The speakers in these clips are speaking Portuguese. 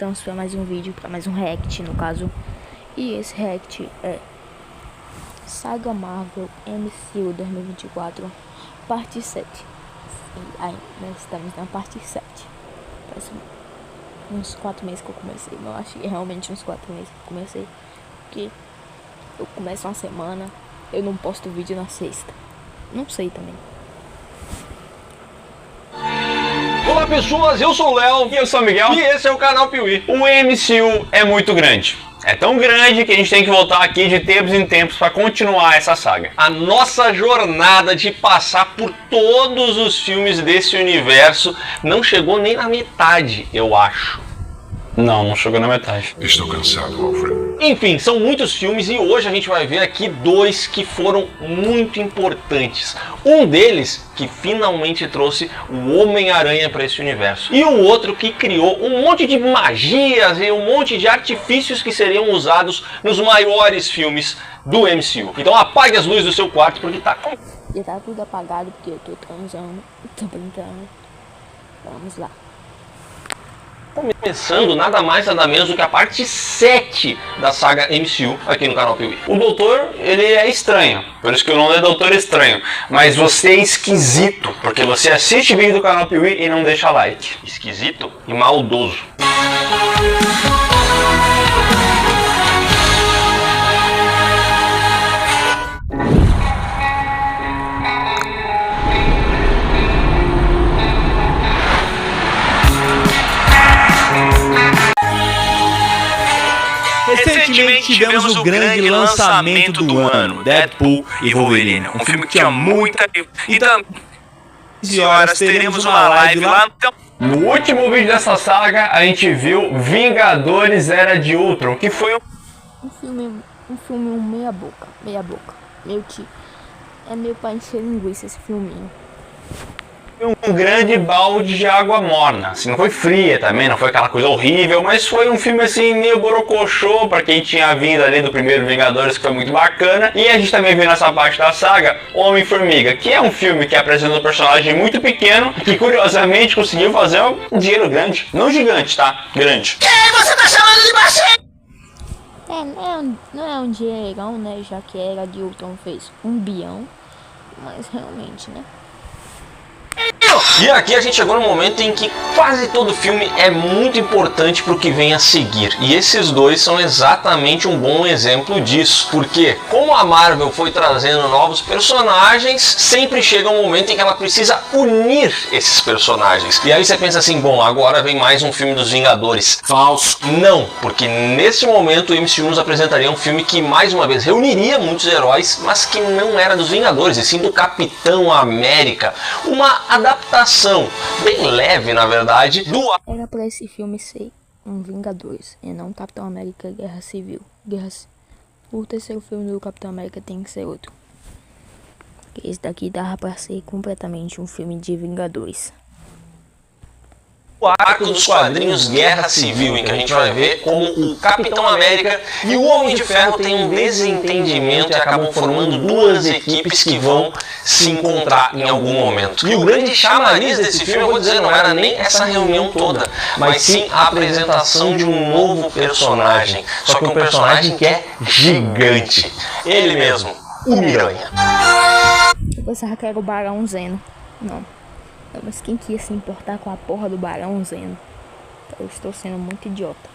estamos para mais um vídeo, para mais um react no caso. E esse react é Saga Marvel MCU 2024 parte 7. E aí, nós estamos na parte 7. Faz uns 4 meses que eu comecei. Eu acho que realmente uns 4 meses que eu comecei. Porque eu começo uma semana, eu não posto vídeo na sexta. Não sei também. Olá pessoas, eu sou o Léo e eu sou o Miguel e esse é o canal Piuí. O MCU é muito grande. É tão grande que a gente tem que voltar aqui de tempos em tempos para continuar essa saga. A nossa jornada de passar por todos os filmes desse universo não chegou nem na metade, eu acho. Não chegou na metade. Estou cansado, Alfred. Enfim, são muitos filmes e hoje a gente vai ver aqui dois que foram muito importantes. Um deles que finalmente trouxe o Homem-Aranha para esse universo. E o outro que criou um monte de magias e um monte de artifícios que seriam usados nos maiores filmes do MCU. Então apague as luzes do seu quarto porque tá com... Já tá tudo apagado porque eu tô transando, tô brincando. Vamos lá. Começando nada mais nada menos do que a parte 7 da saga MCU aqui no canal Piuí. O doutor, ele é estranho, por isso que o nome é Doutor Estranho. Mas você é esquisito, porque você assiste vídeo do canal Piuí e não deixa like. Esquisito e maldoso. Recentemente tivemos o grande lançamento do ano, Deadpool e Wolverine. Um filme que tinha muita... Então, 15 horas teremos uma live lá. No último vídeo dessa saga, a gente viu Vingadores Era de Ultron, que foi Um filme meia boca. Meio que é meio pra encher linguiça esse filminho. um grande balde de água morna. Assim, não foi fria também, não foi aquela coisa horrível, mas foi um filme assim meio borocochô pra quem tinha vindo ali do primeiro Vingadores, que foi muito bacana. E a gente também viu nessa parte da saga Homem-Formiga, que é um filme que apresenta um personagem muito pequeno, que curiosamente conseguiu fazer um dinheiro grande. Não gigante, tá? Grande. Quem você tá chamando de baixinho? Não é um dinheirão, né? Já que a Era de Ultron fez 1 bilhão. Mas realmente, né? E aqui a gente chegou no momento em que quase todo filme é muito importante para o que vem a seguir. E esses dois são exatamente um bom exemplo disso. Porque, como a Marvel foi trazendo novos personagens, sempre chega um momento em que ela precisa unir esses personagens. E aí você pensa assim, bom, agora vem mais um filme dos Vingadores. Falso. Não, porque nesse momento o MCU nos apresentaria um filme que, mais uma vez, reuniria muitos heróis, mas que não era dos Vingadores, e sim do Capitão América. Uma adaptação bem leve, na verdade, do... Era pra esse filme ser um Vingadores e não Capitão América Guerra Civil. O terceiro filme do Capitão América tem que ser outro. Porque esse daqui dava pra ser completamente um filme de Vingadores. O arco dos quadrinhos Guerra Civil, em que a gente vai ver como o Capitão América e o Homem de Ferro têm um desentendimento e acabam formando duas equipes que vão se encontrar em algum momento. E o grande chamariz desse filme, eu vou dizer, não era nem essa reunião toda, mas sim a apresentação de um novo personagem. Só que um personagem que é gigante. Ele mesmo, o Miranha. Eu pensava que era o Barão Zeno. Não, mas quem que ia se importar com a porra do Barão Zeno? Eu estou sendo muito idiota.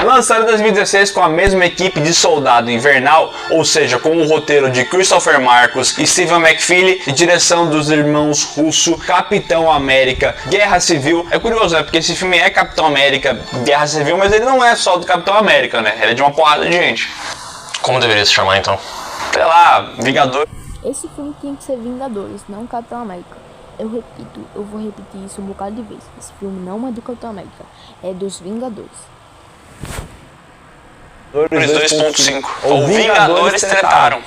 Lançado em 2016 com a mesma equipe de Soldado Invernal, ou seja, com o roteiro de Christopher Marcos e Stephen McFeely e direção dos irmãos Russo, Capitão América, Guerra Civil. É curioso, né? Porque esse filme é Capitão América, Guerra Civil, mas ele não é só do Capitão América, né? Ele é de uma porrada de gente. Como deveria se chamar então? Sei lá, Vingador. Esse filme tem que ser Vingadores, não Capitão América. Eu vou repetir isso um bocado de vezes. Esse filme não é do Capitão América, é dos Vingadores. 2.5. Ou Vingadores tretaram.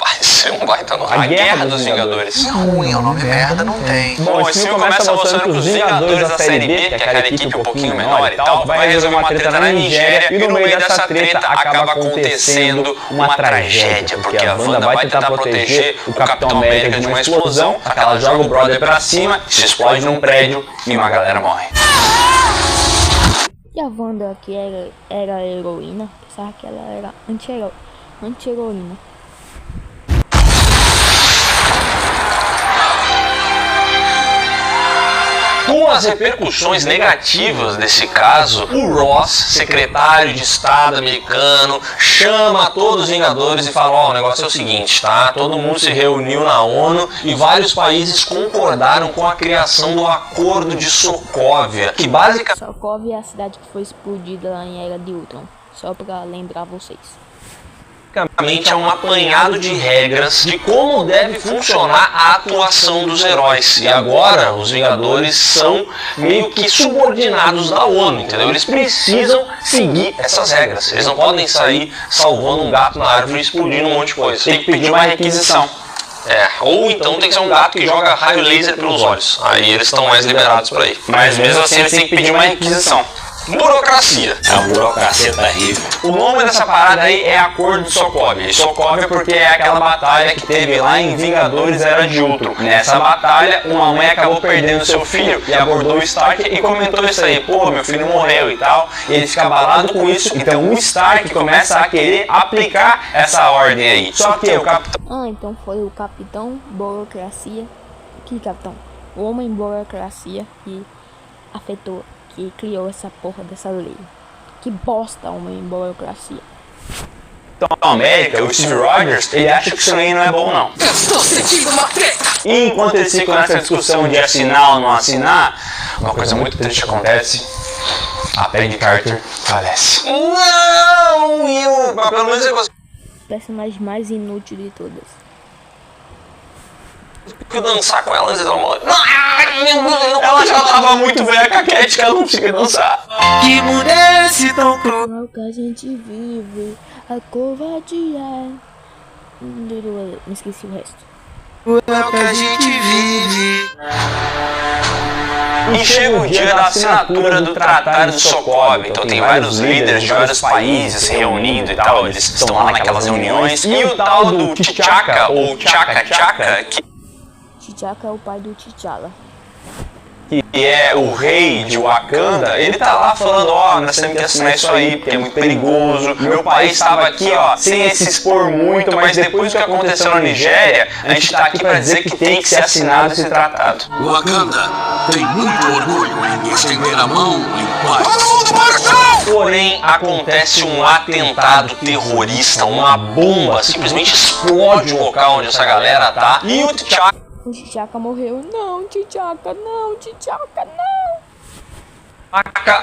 Mas ser um baita nome. A Guerra dos Vingadores. É ruim, o nome merda não tem. Bom, esse filme começa mostrando que os Vingadores da Série B, que é aquela equipe um pouquinho menor e tal, vai resolver uma treta na Nigéria e no meio dessa treta acaba acontecendo uma tragédia, porque a Wanda vai tentar proteger o Capitão América de uma explosão, ela joga o brother pra cima, se explode num prédio e uma galera morre. E a Wanda, que era heroína, pensava que ela era anti-heroína. Com as repercussões negativas desse caso, o Ross, secretário de Estado americano, chama todos os Vingadores e fala: ó, o negócio é o seguinte, tá? Todo mundo se reuniu na ONU e vários países concordaram com a criação do Acordo de Sokovia, que basicamente... Sokovia é a cidade que foi explodida lá em Era de Ultron, só pra lembrar vocês. é um apanhado de regras de como deve funcionar a atuação dos heróis. E agora os Vingadores são meio que subordinados da ONU, entendeu? Eles precisam seguir essas regras. Eles não podem sair salvando um gato na árvore e explodindo um monte de coisa. Tem que pedir uma requisição. Ou então tem que ser um gato que joga raio laser pelos olhos. Aí eles estão mais liberados por aí. Mas mesmo assim eles têm que pedir uma requisição. Burocracia. É uma burocracia terrível. O nome dessa parada aí é Acordo de Sokovia. E Sokovia porque é aquela batalha que teve lá em Vingadores Era de Ultron. Nessa batalha, uma mãe acabou perdendo seu filho e abordou o Stark e comentou isso aí. Pô, meu filho morreu e tal. E ele fica abalado com isso. Então o Stark começa a querer aplicar essa ordem aí. Só que o Capitão... então foi o Capitão Burocracia. Que capitão? O Homem Burocracia que afetou, que criou essa porra dessa lei. Que bosta, Homem Burocracia. Capitão América, o Steve Rogers, ele acha que isso aí não é bom não. E enquanto eles ficam nessa discussão de assinar ou não assinar, uma coisa muito triste acontece. A Peggy Carter falece. Não! Mas pelo menos eu Personagem mais inútil de todas. consigo dançar com ela antes dela morrer. Ela já tava muito velha, caquete, que ela não conseguia dançar. Que mulher se tão cruel. É o que a gente vive, a covardia. Me esqueci o resto. É o que a gente vive. E chega o dia da assinatura do Tratado de Sokovia. Então tem vários líderes de vários países se reunindo e tal. Eles estão lá naquelas reuniões. E o tal do T'Chaka, ou Chaka, T'Chaka é o pai do T'Challa. que é o rei de Wakanda, ele tá lá falando, ó, nós temos que assinar isso aí, porque é muito perigoso. Meu país estava aqui, ó, sem se expor muito, mas depois do que aconteceu na Nigéria, a gente tá aqui para dizer que tem que ser assinado esse tratado. Wakanda tem muito orgulho em estender a mão em paz. Porém, acontece um atentado terrorista, uma bomba simplesmente explode o local onde essa galera tá, e o T'Chaka O T'Chaka morreu. Não, T'Chaka, não, T'Chaka, não.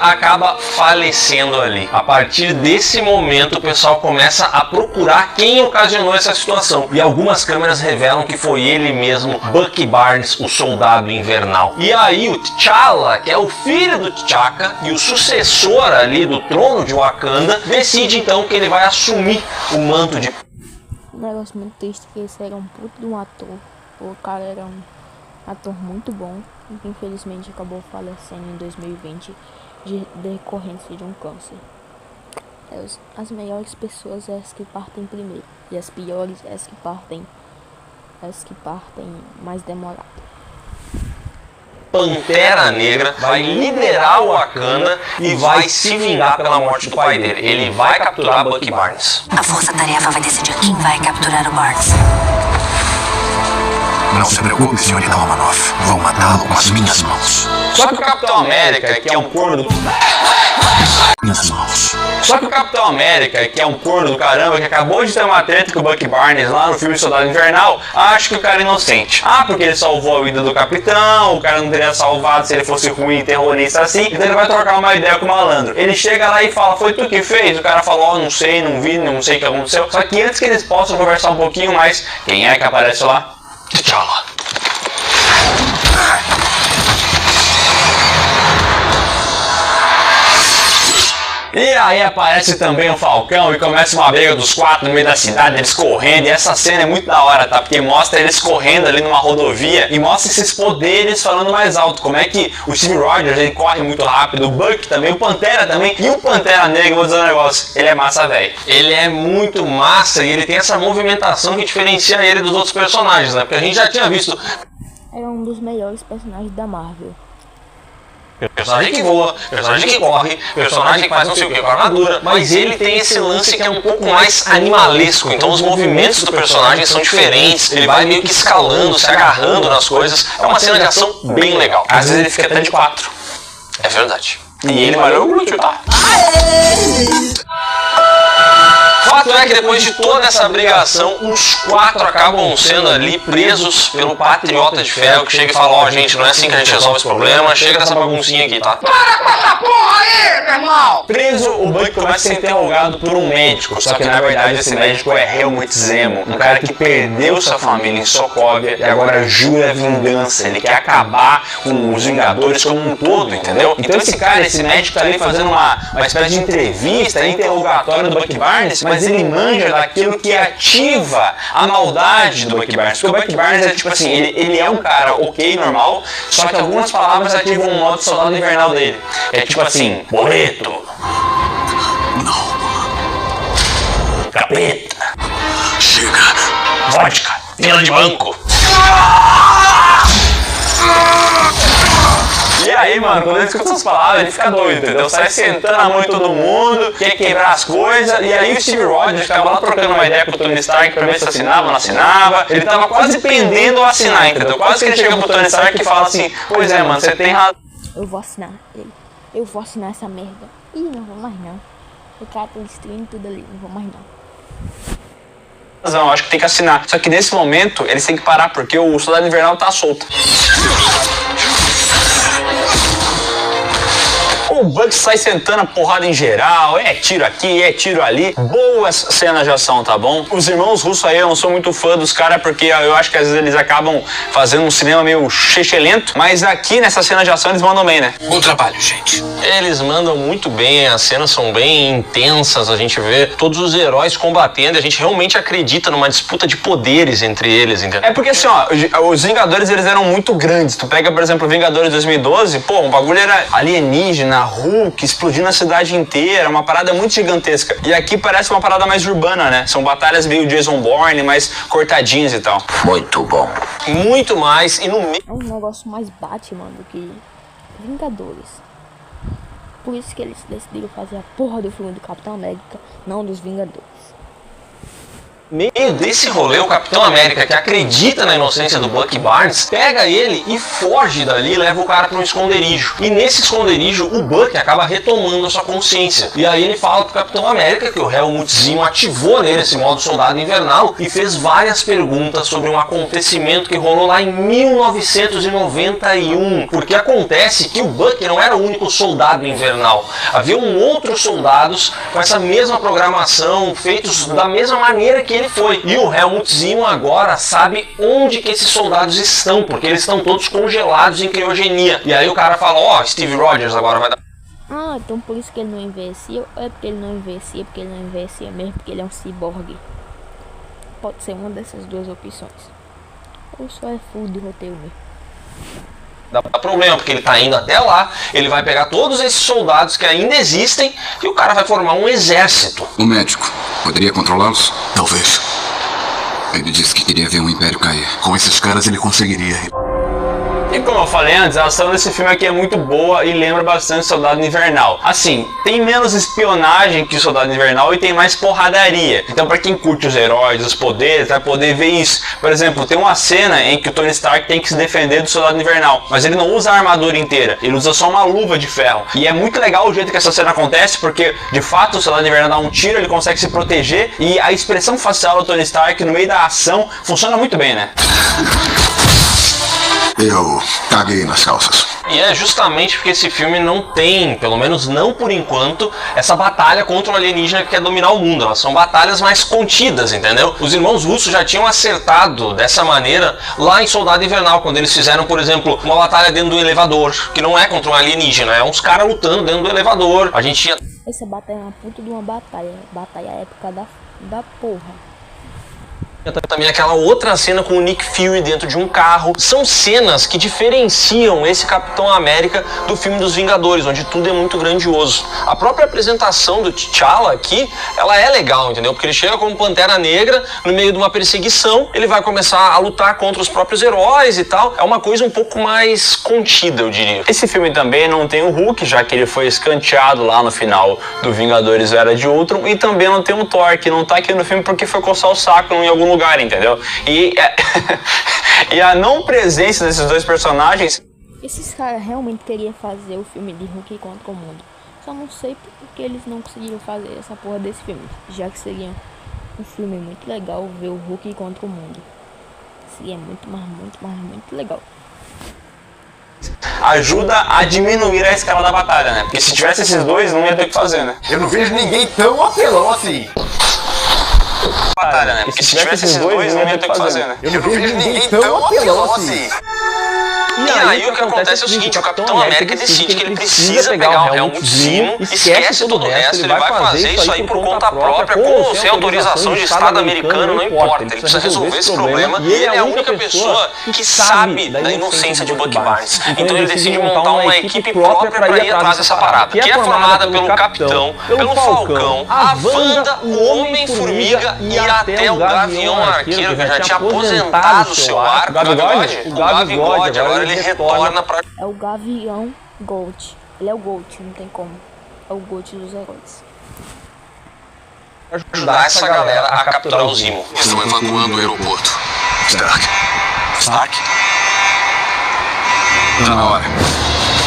acaba falecendo ali. A partir desse momento, o pessoal começa a procurar quem ocasionou essa situação. E algumas câmeras revelam que foi ele mesmo, Bucky Barnes, o soldado invernal. E aí o T'Challa, que é o filho do T'Chaka e o sucessor ali do trono de Wakanda, decide então que ele vai assumir o manto de... Um negócio muito triste que esse era um puto de um ator. O cara era um ator muito bom e que infelizmente acabou falecendo em 2020 de decorrência de um câncer. As melhores pessoas é as que partem primeiro e as piores é as que partem mais demorado. Pantera Negra vai liderar o Wakanda e vai se vingar pela morte do pai dele. Ele vai capturar Bucky Barnes. A força-tarefa vai decidir quem vai capturar o Barnes. Não se preocupe, senhorita Romanoff. Vou matá-lo com as minhas mãos. Só que o Capitão América, que é um corno do... Minhas mãos. Só que o Capitão América, que é um corno do caramba, que acabou de ter uma treta com o Bucky Barnes lá no filme Soldado Invernal, acha que o cara é inocente. Ah, porque ele salvou a vida do capitão, o cara não teria salvado se ele fosse ruim, terrorista assim, então ele vai trocar uma ideia com o malandro. Ele chega lá e fala, foi tu que fez? O cara falou, ó, não sei, não vi, não sei o que aconteceu. Só que antes que eles possam conversar um pouquinho mais, quem é que aparece lá? T'Challa. E aí aparece também o Falcão e começa uma briga dos quatro no meio da cidade, eles correndo, e essa cena é muito da hora, tá? Porque mostra eles correndo ali numa rodovia e mostra esses poderes falando mais alto, como é que o Steve Rogers, ele corre muito rápido, o Buck também, o Pantera também, e o Pantera Negra, vou dizer um negócio, ele é massa, velho. Ele é muito massa e ele tem essa movimentação que diferencia ele dos outros personagens, né? Porque a gente já tinha visto É um dos melhores personagens da Marvel. personagem que voa, personagem que corre, personagem que faz não sei o que com a armadura, mas ele tem esse lance que é um pouco mais animalesco, então os movimentos do personagem são diferentes, ele vai meio que escalando, se agarrando nas coisas, é uma cena de ação bem legal. Às vezes ele fica até de 4. É verdade. E ele malhou o glúteo, tá? Fato é que depois de toda essa brigação, os quatro acabam sendo ali presos pelo Patriota de Ferro, que chega e fala, ó, gente, não é assim que a gente resolve esse problema, chega dessa baguncinha aqui, tá? Para com essa porra aí, meu irmão! Preso, o Buck começa a ser interrogado por um médico, só que na verdade esse médico é Helmut Zemo, um cara que perdeu sua família em Sokovia e agora jura vingança, ele quer acabar com os Vingadores como um todo, entendeu? Então esse cara, esse médico tá ali fazendo uma espécie de entrevista, interrogatório do Buck Barnes, mas ele manja daquilo que ativa a maldade do Buck Barnes, porque o Buck Barnes é tipo assim, ele é um cara ok, normal, só que algumas palavras ativam o modo soldado invernal dele, é tipo assim, boleto, capeta, Chega. vodka, Fila de banco. E aí, mano, quando ele escuta essas palavras, ele fica doido, entendeu? Sai sentando a mão em todo mundo, quer quebrar as coisas, e aí o Steve Rogers ficava lá trocando uma ideia com o Tony Stark pra ver se assinava ou não assinava. Ele tava quase pendendo a assinar, entendeu? Quase que ele chega pro Tony Stark e fala assim, pois é, mano, você tem razão. Eu vou assinar ele. Eu vou assinar essa merda. Ih, não vou mais não. O cara tá destruindo tudo ali. Não vou mais não. Eu acho que tem que assinar. Só que nesse momento, eles têm que parar, porque o Soldado Invernal tá solto. O Buck sai sentando a porrada em geral, é tiro aqui, é tiro ali. Boas cenas de ação, tá bom? Os irmãos russos aí, eu não sou muito fã dos caras, porque eu acho que às vezes eles acabam fazendo um cinema meio lento, mas aqui nessa cena de ação eles mandam bem, né? Bom trabalho, gente. Eles mandam muito bem, as cenas são bem intensas, a gente vê todos os heróis combatendo e a gente realmente acredita numa disputa de poderes entre eles, entendeu? É porque assim, ó, os Vingadores eles eram muito grandes. Tu pega, por exemplo, o Vingadores 2012, pô, o bagulho era alienígena, Hulk, explodindo a cidade inteira, uma parada muito gigantesca. E aqui parece uma parada mais urbana, né? São batalhas meio Jason Bourne, mais cortadinhas e tal. Muito bom. Muito mais, e no meio É um negócio mais Batman do que Vingadores. Por isso que eles decidiram fazer a porra do filme do Capitão América, não dos Vingadores. meio desse rolê, o Capitão América, que acredita na inocência do Buck Barnes, pega ele e foge dali e leva o cara para um esconderijo. E nesse esconderijo, o Buck acaba retomando a sua consciência. E aí ele fala pro Capitão América que o Helmut Zemo ativou nele esse modo soldado invernal e fez várias perguntas sobre um acontecimento que rolou lá em 1991. Porque acontece que o Buck não era o único soldado invernal. Havia outros soldados com essa mesma programação, feitos da mesma maneira que ele foi. E o Helmut Zemo agora sabe onde que esses soldados estão, porque eles estão todos congelados em criogenia. E aí o cara fala, ó, Steve Rogers agora vai dar... Ah, então por isso que ele não envelhecia. É porque ele não envelhecia, porque ele não envelhecia mesmo, porque ele é um ciborgue. Pode ser uma dessas duas opções. Ou só é full de roteiro mesmo. Dá problema, porque ele tá indo até lá, ele vai pegar todos esses soldados que ainda existem e o cara vai formar um exército. O médico poderia controlá-los? Talvez. Ele disse que queria ver o Império cair. Com esses caras ele conseguiria. E como eu falei antes, a ação desse filme aqui é muito boa e lembra bastante Soldado Invernal. Assim, tem menos espionagem que o Soldado Invernal e tem mais porradaria. Então pra quem curte os heróis, os poderes, vai poder ver isso. Por exemplo, tem uma cena em que o Tony Stark tem que se defender do Soldado Invernal, mas ele não usa a armadura inteira, ele usa só uma luva de ferro. E é muito legal o jeito que essa cena acontece, porque de fato o Soldado Invernal dá um tiro, ele consegue se proteger e a expressão facial do Tony Stark no meio da ação funciona muito bem, né? Eu caguei nas calças. E é justamente porque esse filme não tem, pelo menos não por enquanto, essa batalha contra o alienígena que quer dominar o mundo. Elas são batalhas mais contidas, entendeu? Os irmãos russos já tinham acertado dessa maneira lá em Soldado Invernal, quando eles fizeram, por exemplo, uma batalha dentro do elevador, que não é contra um alienígena, é uns caras lutando dentro do elevador. A gente tinha... Essa batalha é uma puta de uma batalha épica da porra. Também aquela outra cena com o Nick Fury dentro de um carro. São cenas que diferenciam esse Capitão América do filme dos Vingadores, onde tudo é muito grandioso. A própria apresentação do T'Challa aqui, ela é legal, entendeu? Porque ele chega como Pantera Negra no meio de uma perseguição, ele vai começar a lutar contra os próprios heróis e tal. É uma coisa um pouco mais contida, eu diria. Esse filme também não tem o Hulk, já que ele foi escanteado lá no final do Vingadores Era de Ultron, e também não tem o Thor, que não tá aqui no filme porque foi coçar o saco em algum lugar, entendeu? E a não presença desses dois personagens... Esses caras realmente queriam fazer o filme de Hulk contra o mundo. Só não sei porque eles não conseguiram fazer essa porra desse filme. Já que seria um filme muito legal ver o Hulk contra o mundo. Seria muito legal. Ajuda a diminuir a escala da batalha, né? Porque se tivesse esses dois, não ia ter o que fazer, né? Eu não vejo ninguém tão apelão assim. Batalha, né? Porque se tivesse esses dois, não ia ter o que fazer, né? Eu não vejo ninguém tão apelão assim. E aí o que acontece é o seguinte, o Capitão América decide que ele precisa pegar o Helmut Zemo, esquece todo o resto, ele vai fazer isso aí por conta própria, com ou sem autorização de Estado americano, não importa, ele precisa resolver esse problema e ele é a única pessoa que sabe da inocência de Bucky Barnes. Então ele decide montar uma equipe própria para ir atrás dessa parada, que é formada pelo Capitão, pelo Falcão, a Wanda, o Homem-Formiga e até o Gavião Arqueiro, que já tinha aposentado o seu arco. O Gavigode, agora ele retorna pra... É o Gavião Gold. Ele é o Gold, não tem como. É o Gold dos heróis. Ajudar essa galera a capturar o Zemo. Estão evacuando o aeroporto. Stark? Tá na hora.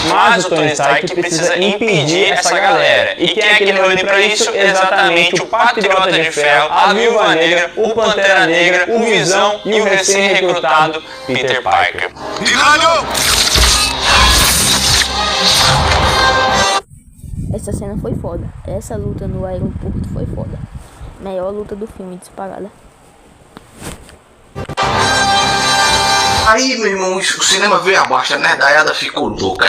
Mas o Tony Stark precisa impedir essa galera. E quem é que ele reúne pra isso? Exatamente o Patriota de Ferro, a Viúva Negra, o Pantera Negra, o Visão e o recém-recrutado Peter Parker. Essa cena foi foda. Essa luta no aeroporto foi foda. Melhor luta do filme, disparada. Aí, meu irmão, o cinema veio abaixo, a nerdaiada ficou louca.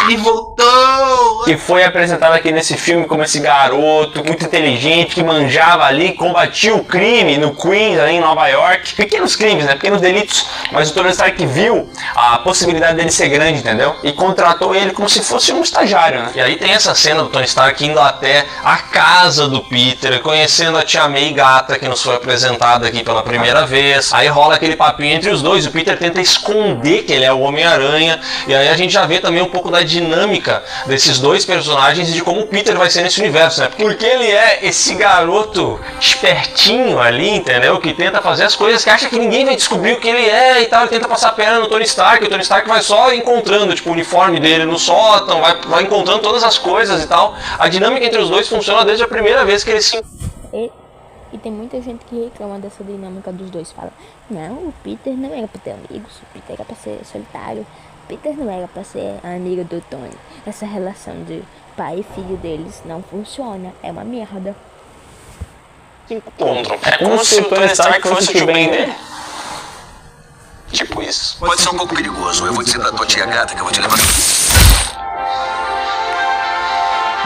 E voltou! Que foi apresentado aqui nesse filme como esse garoto muito inteligente, que manjava ali, combatia o crime no Queens, ali em Nova York. Pequenos crimes, né? Pequenos delitos. Mas o Tony Stark viu a possibilidade dele ser grande, entendeu? E contratou ele como se fosse um estagiário, né? E aí tem essa cena do Tony Stark indo até a casa do Peter, conhecendo a Tia May gata, que nos foi apresentada aqui pela primeira vez. Aí rola aquele papinho entre os dois, o Peter tenta esconder que ele é o Homem-Aranha. E aí a gente já vê também um pouco da dinâmica desses dois personagens e de como o Peter vai ser nesse universo, né? Porque ele é esse garoto espertinho ali, entendeu? Que tenta fazer as coisas, que acha que ninguém vai descobrir o que ele é e tal. Ele tenta passar a perna no Tony Stark, e o Tony Stark vai só encontrando, tipo, o uniforme dele no sótão, vai encontrando todas as coisas e tal. A dinâmica entre os dois funciona desde a primeira vez que eles se... E tem muita gente que reclama dessa dinâmica dos dois. Fala, não, o Peter não era pra ter amigos, o Peter era pra ser solitário. Peter não era pra ser amigo do Tony. Essa relação de pai e filho deles não funciona. É uma merda. Encontram. É como se o Tony Stark fosse o tio Ben dele. Tipo isso. Pode ser um pouco perigoso. Eu vou dizer pra tua tia gata que eu vou te levar.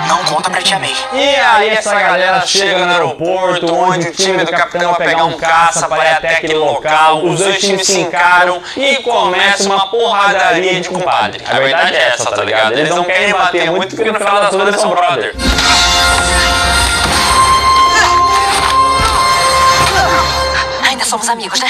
Não conta pra Tia May. E aí essa galera chega no aeroporto, onde o time do capitão vai pegar um caça para ir até aquele local, os dois times se encaram e começa uma porradaria de compadre. A verdade é essa, tá ligado? Eles não querem bater muito porque no final das contas eles são brother. Ainda somos amigos, né?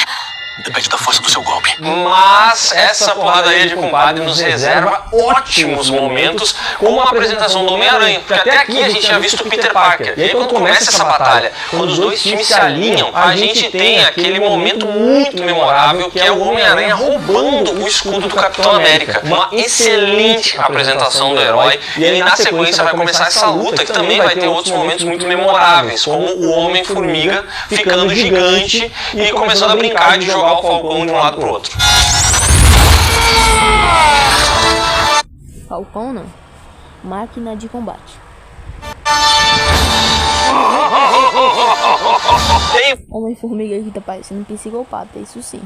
Depende da força do seu golpe. Mas essa porradaria de compadre nos reserva ótimos momentos, como a apresentação do Homem-Aranha, porque até aqui a gente tinha visto o Peter Parker. E aí quando começa essa batalha, quando os dois times se alinham, a gente tem aquele momento muito memorável, que é o Homem-Aranha roubando o escudo do Capitão América. Uma excelente apresentação do herói, e aí na sequência vai começar essa luta, que também vai ter outros momentos muito memoráveis, como o Homem-Formiga ficando gigante e começando a brincar de jogar o Falcão de um lado pro outro. Falcão não. Máquina de combate. Homem-Formiga que tá parecendo um psicopata, isso sim.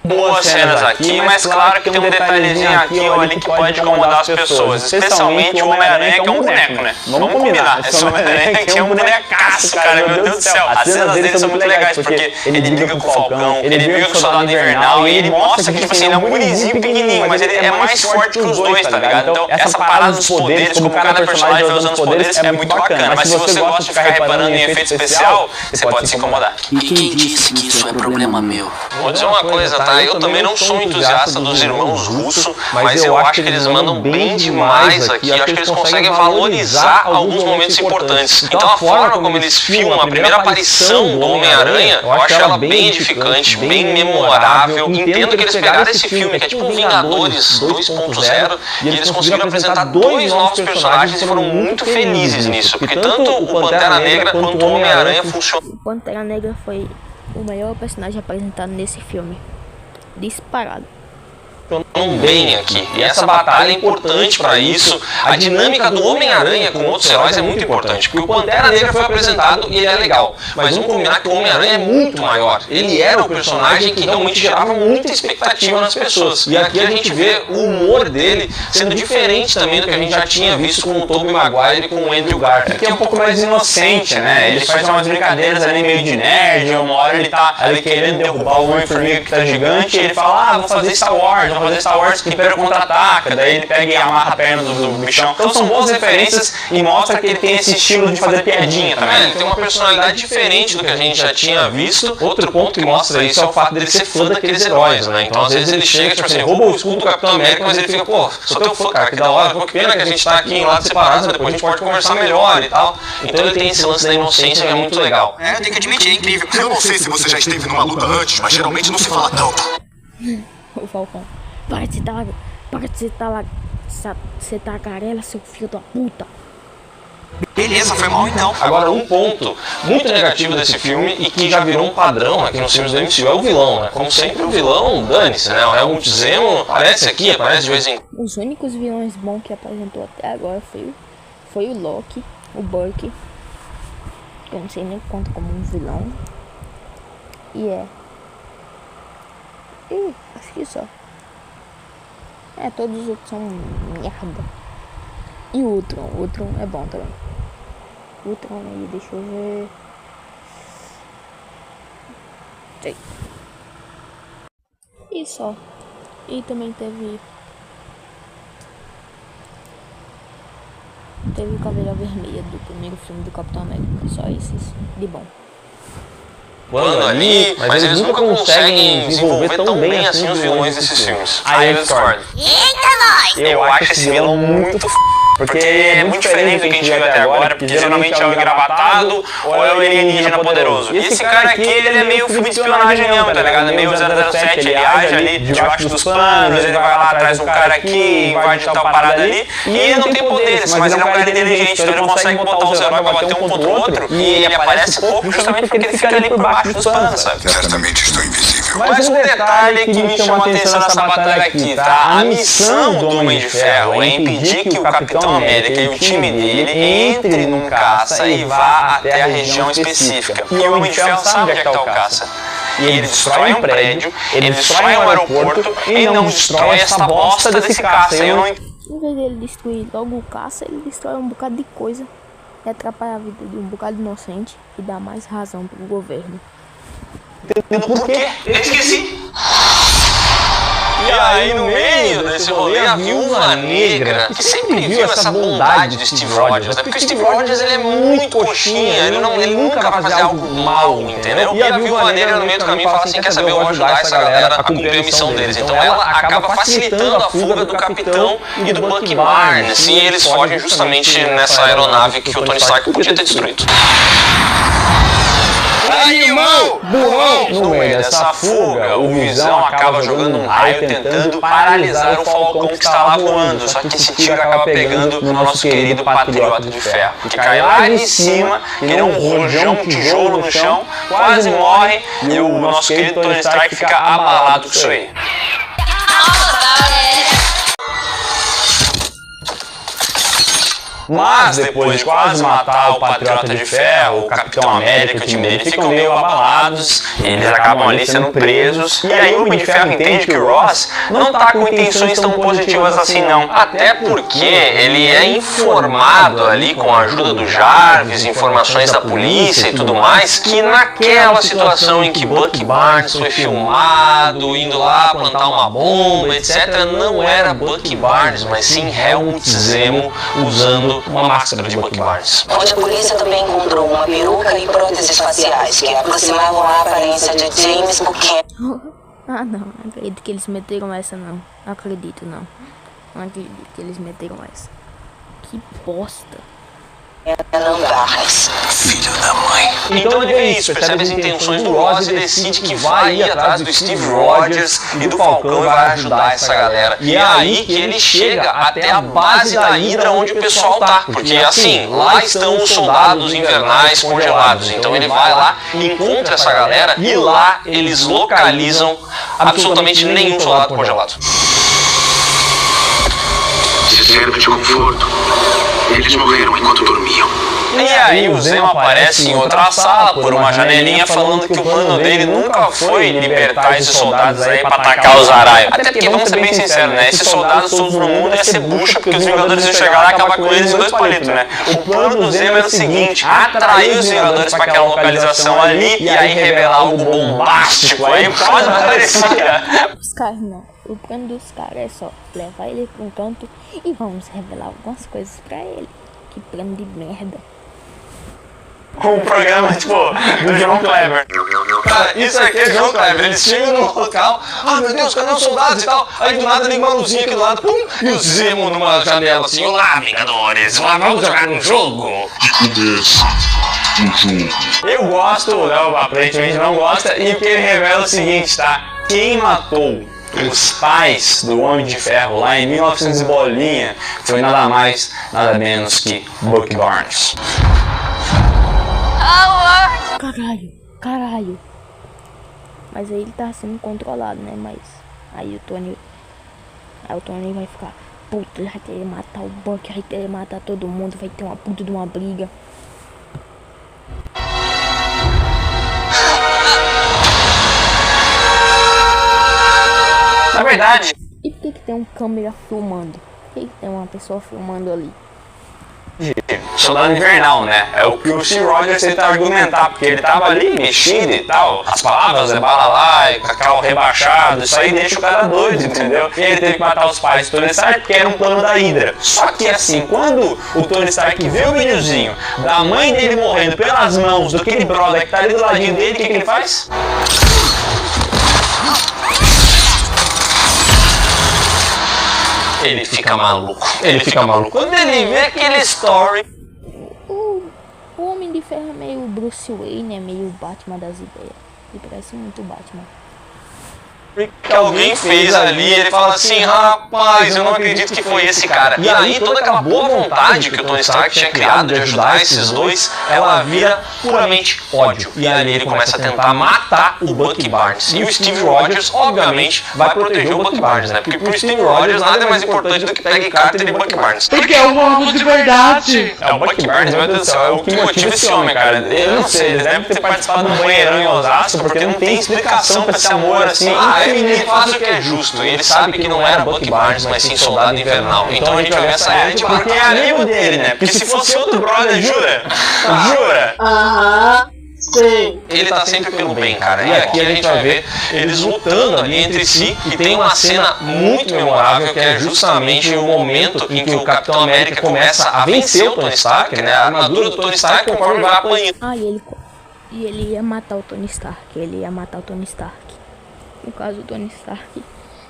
Boas cenas aqui, mas claro que tem um detalhezinho aqui ou ali que pode incomodar as pessoas, especialmente o Homem-Aranha, que é um boneco, né? Vamos combinar, esse Homem-Aranha que é um bonecaço, cara, meu Deus do céu. As cenas dele são muito legais, porque ele briga com o Falcão, ele briga com o Soldado Invernal, e ele mostra que, tipo assim, ele é um gurizinho pequenininho, mas ele é mais forte que os dois, tá ligado? Então, essa parada dos poderes, como cada personagem vai usando os poderes, é muito bacana. Mas se você gosta de ficar reparando em efeito especial, você pode se incomodar. E quem disse que isso é problema meu? Vou dizer uma coisa, tá? Eu também não sou um entusiasta dos irmãos russos, mas eu acho que eles mandam bem demais aqui. Eu acho que eles conseguem valorizar alguns momentos importantes. Então a forma como eles filmam a primeira aparição do Homem-Aranha, eu acho ela bem edificante, bem memorável. Entendo que eles pegaram esse filme, que é tipo Vingadores 2.0, e eles conseguiram apresentar dois novos personagens e foram muito felizes nisso. Porque tanto o Pantera Negra quanto o Homem-Aranha funcionam. O Pantera Negra foi o melhor personagem apresentado nesse filme. Disparado. Bem aqui. E essa batalha é importante para isso. A dinâmica do Homem-Aranha com outros heróis é muito importante, porque o Pantera Negra foi apresentado e ele é legal, mas vamos combinar que o Homem-Aranha é muito maior. Ele era o personagem que realmente gerava muita expectativa nas pessoas. E aqui a gente vê o humor dele sendo diferente também do que a gente já tinha visto com o Tobey Maguire e com o Andrew Garfield. Aqui é um pouco mais inocente, né? Ele faz umas brincadeiras ali meio de nerd, uma hora ele tá ali querendo derrubar o Homem-Formiga que tá gigante, e ele fala, vou fazer Star Wars, vou fazer Star Wars Império Contra-Ataca, daí ele pega e amarra a perna do bichão. Então são boas referências e mostra que ele tem esse estilo de fazer piadinha também. Ele tem uma personalidade diferente do que a gente já tinha visto. Outro ponto que mostra isso é o fato dele ser fã daqueles heróis, né? Então às vezes ele chega, tipo assim, rouba o escudo do Capitão América, mas ele fica, pô, sou teu fã, cara, que da hora, pô, que pena que a gente tá aqui em lados separados, mas depois a gente pode conversar melhor e tal. Então ele tem esse lance da inocência que é muito legal. É, eu tenho que admitir, é incrível. Eu não sei se você já esteve numa luta antes, mas geralmente não se fala tanto. O Falcão. Para de ser tagarela, seu filho da puta. Beleza, foi mal então. Agora, um ponto muito negativo desse filme e que já virou um padrão aqui nos filmes do MCU é o vilão, né? Como sempre, o vilão, dane-se, né? É um Zemo, aparece aqui, aparece de vez em quando. Os únicos vilões bons que apresentou até agora foi o Loki, o Bucky. Eu não sei nem quanto como um vilão. E acho que só. Todos os outros são merda. E o Ultron é bom também. O Ultron aí, deixa eu ver. Sei. E só. E também teve Caveira Vermelha do primeiro filme do Capitão América. Só esses de bom. Quando ali, mas eles nunca conseguem desenvolver tão bem assim os vilões desses filmes. Aí eu discordo. Eu acho esse vilão muito porque é muito diferente do que a gente viu até agora, porque geralmente é o engravatado ou é o alienígena poderoso. E esse cara aqui, ele é meio filme de espionagem mesmo, tá ligado? É meio 007, ele age ali debaixo dos panos, ele vai lá atrás de um cara aqui, invade tal parada ali, e ele não tem poderes, mas ele é um cara inteligente, então ele consegue botar os heróis pra bater um contra o outro, e ele aparece pouco justamente porque ele fica ali por baixo dos panos, sabe? Certamente estou invisível. Mas um detalhe que me chamou a atenção nessa batalha aqui, tá? A missão do Homem de Ferro é impedir que o Capitão América e o time dele entre num caça e vá até a região específica. E o Homem de Ferro sabe onde é que tá o caça. E ele destrói um prédio, ele destrói um aeroporto e não destrói essa bosta desse caça. Em vez dele destruir logo o caça, ele destrói um bocado de coisa e atrapalha a vida de um bocado de inocente e dá mais razão pro governo. Por quê? Eu esqueci. E aí, no meio desse rolê, a Viúva Negra, que sempre viu essa bondade de Steve Rogers, né? Porque o Steve Rogers, ele é muito coxinha, ele nunca vai fazer algo mal, entendeu? E a Viúva Negra, no meio do caminho, fala assim, quer saber, eu vou ajudar essa galera a cumprir a missão deles. Então ela acaba facilitando a fuga do Capitão e do Bucky Barnes, e eles fogem justamente nessa aeronave que o Tony Stark podia ter destruído. Animal! Burrão! No meio dessa fuga, o Visão acaba jogando um raio tentando paralisar o Falcão que está lá voando. Só que esse tiro acaba pegando no nosso querido Patriota de Ferro, que cai lá de cima, ele é um rojão, um tijolo no chão, quase morre, e o nosso querido Tony Stark fica abalado com isso aí. Mas depois de quase matar o Patriota de Ferro, o Capitão América e o time dele ficam meio abalados, eles acabam ali sendo presos, e aí o Homem de Ferro entende que o Ross não tá com intenções tão positivas assim não. Até porque ele é informado ali com a ajuda do Jarvis, informações da polícia e tudo mais, que naquela situação em que Bucky Barnes foi filmado, indo lá plantar uma bomba, etc., não era Bucky Barnes, mas sim Helmut Zemo usando uma máscara de Bucky Barnes. Onde a polícia também encontrou uma peruca e próteses faciais que aproximavam a aparência de James Buchanan. Ah, não acredito que eles meteram essa, não. Não acredito, não. Não acredito que eles meteram essa. Que bosta. Filho da mãe. Então ele vê isso, percebe as intenções do Ross e decide que vai ir atrás do Steve Rogers e do Falcão e vai ajudar essa galera. E é aí que ele chega até a base da Hydra onde o pessoal tá. Porque assim, lá estão os soldados invernais congelados. Então ele vai lá, encontra essa galera e lá eles localizam absolutamente nenhum soldado congelado. Se serve de conforto. Eles morreram enquanto dormiam. E aí o Zemo aparece em outra sala por uma janelinha falando que o plano dele nunca foi libertar esses soldados aí pra atacar os Araios. Até porque, vamos ser bem sinceros, né? Esses soldados todos no mundo ia ser bucha, porque os Vingadores iam chegar lá e acabar com eles em 2 palitos, né? O plano do Zemo era o seguinte: atrair os Vingadores pra aquela localização ali e aí revelar algo bombástico aí, quase parecia. Os caras não. O plano dos caras é só levar ele pra um canto e vamos revelar algumas coisas pra ele. Que plano de merda. Um programa, tipo, do João Kleber. Cara, isso aqui é João Kleber. Eles chegam no local, ah, meu Deus, cadê os soldados e tal? Aí do nada liga uma luzinha aqui do lado, pum, e o Zemo numa janela assim, olá, Vingadores, vamos jogar um jogo. Eu gosto, o Léo aparentemente não gosta, e o que ele revela é o seguinte, tá? Quem matou os pais do Homem de Ferro lá em 1900 e bolinha foi nada mais, nada menos que Bucky Barnes. Caralho. Mas aí ele tá sendo controlado, né? Mas aí o Tony vai ficar, puta, vai querer matar o Bucky, vai querer matar todo mundo, vai ter uma puta de uma briga. Na verdade, E por que tem um câmera filmando? Por que tem uma pessoa filmando ali? Soldado Invernal, né? É o que o Steve Rogers tenta argumentar, porque ele tava ali mexido e tal. As palavras é balalá, cacau rebaixado, isso aí deixa o cara doido, entendeu? E ele teve que matar os pais do Tony Stark, porque era um plano da Hydra. Só que assim, quando o Tony Stark vê o videozinho da mãe dele morrendo pelas mãos do aquele brother que tá ali do ladinho dele, o que ele faz? ele fica maluco. Ele fica maluco. Quando ele vê aquele story. O Homem de Ferro é meio Bruce Wayne, é meio Batman das ideias. Ele parece muito Batman. Que alguém fez ali, ele fala assim, rapaz, eu não acredito que foi esse cara. E aí toda aquela boa vontade que o Tony Stark tinha criado de ajudar esses dois, ela vira puramente ódio. E ali ele começa a tentar matar o Bucky Barnes. E o Steve Rogers, obviamente, vai proteger o Bucky Barnes, né? Porque pro Steve Rogers nada é mais importante do que Peggy Carter e Bucky Barnes. Porque eu amo de verdade. É o Bucky Barnes, meu Deus do céu, é o que motiva esse homem, cara. Eu não sei, eles devem ter participado do banheirão em Osasco, porque não tem explicação pra esse amor assim. Ele faz o que é justo, ele sabe que não era Bucky Barnes, mas sim Soldado Invernal. Então a gente vai ver essa era de porque é amigo dele, né? Porque se fosse outro brother, jura? Jura? Aham, sim. Ele tá sempre pelo bem, cara. E aqui a gente vai ver eles lutando ali entre si. E tem uma cena muito memorável que é justamente o momento em que o Capitão América começa a vencer o Tony Stark, né? A armadura do Tony Stark conforme vai apanhando. E ele ia matar o Tony Stark. No caso do Tony Stark,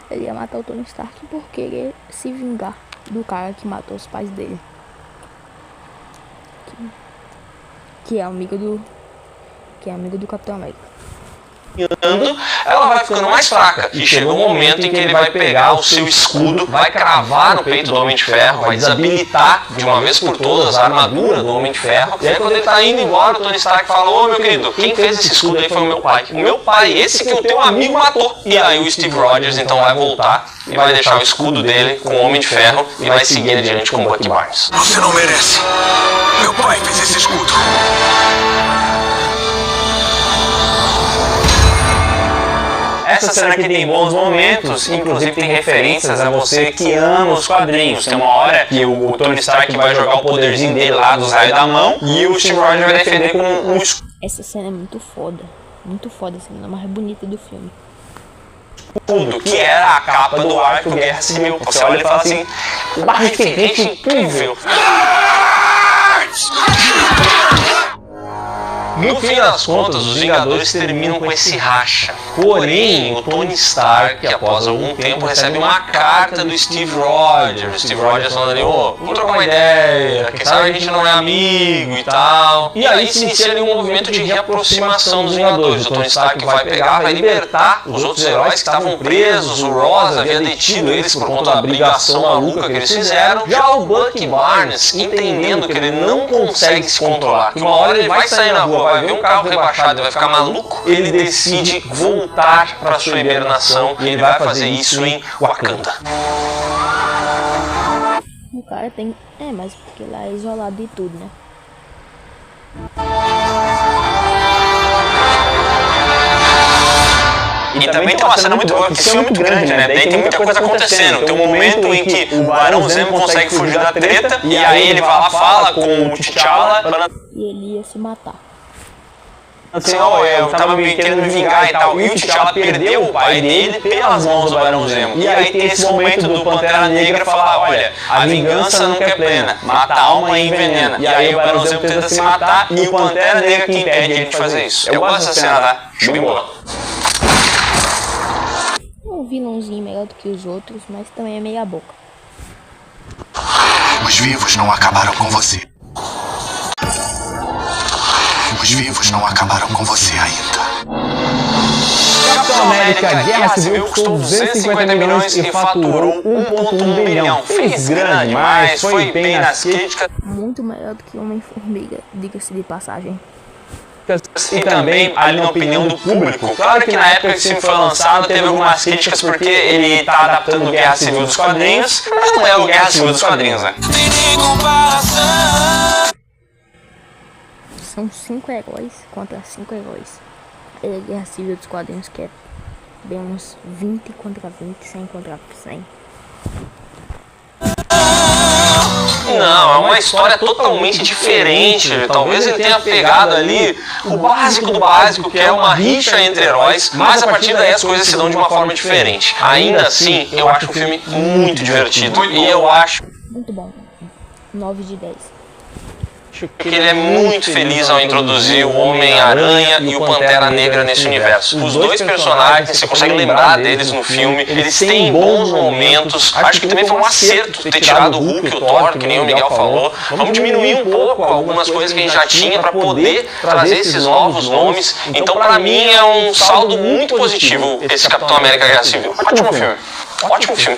ele ia matar o Tony Stark por querer se vingar do cara que matou os pais dele. Que é amigo do Capitão América. ela vai ficando mais fraca. E chega um momento em que ele vai pegar o seu escudo, vai cravar no peito do Homem de Ferro, vai desabilitar de uma vez por todas a armadura do Homem de Ferro. E aí quando ele tá indo embora, o Tony Stark fala: ô meu querido, quem fez esse escudo aí foi o meu pai. O meu pai, esse que o teu amigo matou. E aí o Steve Rogers então vai voltar e vai deixar o escudo dele com o Homem de Ferro e vai seguir adiante com o Bucky Barnes. Você não merece. Meu pai fez esse escudo. Essa cena aqui tem bons momentos, inclusive tem referências a você que ama os quadrinhos. Tem uma hora que o Tony Stark vai jogar o poderzinho dele lá dos raios da mão e o Steve Rogers vai defender com um escudo. Essa cena é muito foda a cena mais bonita do filme. Que era a capa do Arco Guerra Civil. Você olha e fala assim: barra diferente, incrível. No fim das contas, os Vingadores terminam com esse racha. Porém, o Tony Stark, após algum tempo, recebe uma carta do Steve Rogers. O Steve Rogers falando ali: ô, vamos trocar uma ideia, quem sabe a gente não é amigo e tal. E aí se inicia ali um movimento de reaproximação dos Vingadores. O Tony Stark vai pegar, vai libertar os outros heróis que estavam presos. O Ross havia detido eles por conta da brigação maluca que eles fizeram. Já o Bucky Barnes, entendendo que ele não consegue se controlar, que uma hora ele vai sair na rua, vai ver um carro rebaixado e vai ficar maluco, ele decide voltar para sua hibernação e ele vai fazer isso em Wakanda. O cara tem... mas porque lá é isolado de tudo, né? E também tem uma cena muito boa, porque esse filme é muito grande, né? Daí tem muita coisa acontecendo. Tem um momento em que o Barão Zemo consegue fugir da treta, e aí ele vai lá, fala com o T'Challa, E ele ia se matar. assim, eu tava querendo me vingar e tal. E o T'Challa perdeu o pai dele pelas mãos do Barão Zemo. E aí tem esse momento do Pantera Negra falar: olha, a vingança nunca é plena, mata a alma e envenena. E aí o Barão Zemo tenta se matar e o Pantera Negra que impede ele de fazer isso. Eu gosto dessa cena, tá? Show de bola. Um vilãozinho melhor do que os outros, mas também é meia boca. Os vivos não acabaram com você. Os vivos não acabaram com você ainda. Capitão América Guerra Civil custou 250 milhões e faturou 1,1 bilhão. Fez grande, mas foi bem nas críticas. Muito melhor do que Homem-Formiga, diga-se de passagem. E também ali na opinião do público. Claro que na época que esse filme foi lançado teve algumas críticas porque ele está adaptando Guerra Civil dos quadrinhos, mas não é o Guerra Civil dos quadrinhos, né? São 5 heróis contra 5 heróis. É a Guerra Civil dos quadrinhos, que é bem uns 20 contra 20, 100 contra 100. Não, é uma história totalmente diferente. Talvez ele tenha pegado ali o básico do básico, que é uma rixa entre heróis, mas a partir daí as coisas se dão de uma forma diferente. Ainda assim, eu acho o filme muito divertido e eu acho Muito bom. 9 de 10. que ele é muito feliz ao introduzir o Homem-Aranha e o Pantera Negra nesse universo. Os dois personagens, você consegue lembrar deles no filme, eles têm bons momentos. Acho que também foi um acerto ter tirado o Hulk e o Thor, que nem o Miguel falou. Vamos diminuir um pouco algumas coisas que a gente já tinha para poder trazer esses novos nomes. Então, para mim, é um saldo muito positivo esse Capitão América Guerra Civil. Ótimo filme. Ótimo filme.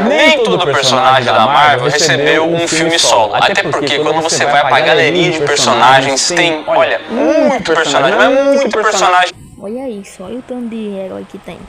Nem todo personagem da Marvel recebeu um filme solo. Até porque quando você vai pra galeria de personagens, tem, olha, muito personagem, mas muito personagem Olha isso, olha o tanto de herói que tem.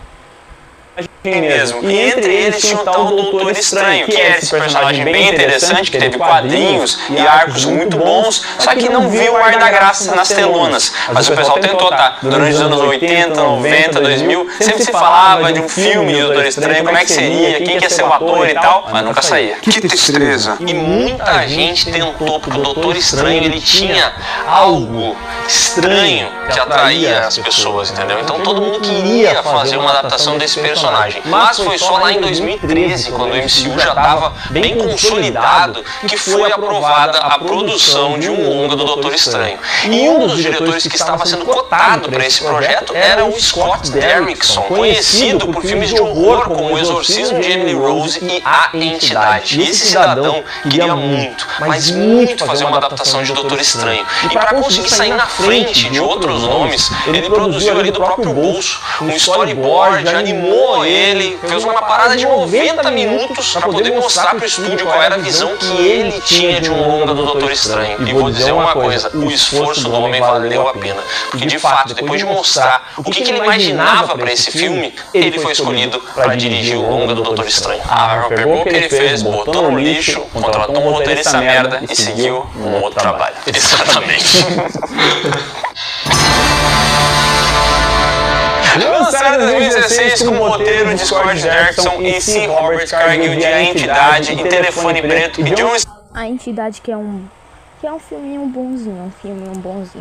mesmo. E entre eles tinha o tal do Doutor Estranho, que é esse personagem bem interessante, que teve quadrinhos e arcos muito bons, só que não viu o ar da graça nas telonas. Mas o pessoal tentou, tá? Durante os anos 80, 90, 2000, sempre se falava de um filme do Doutor Estranho, como é que seria, quem que ia ser o ator e tal, mas nunca saía. Que tristeza. E muita gente tentou, porque o Doutor Estranho, ele tinha algo estranho que atraía as pessoas, entendeu? Então todo mundo queria fazer uma adaptação desse personagem. personagem. Mas foi só lá em 2013, quando o MCU já estava bem consolidado, que foi aprovada a produção de um longa do Doutor Estranho. E um dos diretores que estava sendo cotado para esse projeto era o Scott Derrickson, conhecido por filmes de horror como O Exorcismo de Emily Rose e A Entidade. E esse cidadão queria muito, mas muito fazer uma adaptação de Doutor Estranho. E para conseguir sair na frente de outros nomes, ele produziu ali do próprio bolso um storyboard, animou ele, fez uma parada de 90 minutos para poder mostrar para o estúdio qual era a visão que ele tinha de um longa do Doutor Estranho. E vou dizer uma coisa, o esforço do homem valeu a pena, porque de fato, depois de mostrar o que ele imaginava para esse filme, ele foi escolhido para dirigir o longa do Doutor Estranho. A Marvel pegou o que ele fez, botou no lixo, contratou um roteirista merda e seguiu um outro trabalho. Exatamente. Lançado em 2016 com o roteiro de Scott Derrickson e C. Robert Cargill de A Entidade e Telefone Preto e John... A Entidade que é um filminho bonzinho,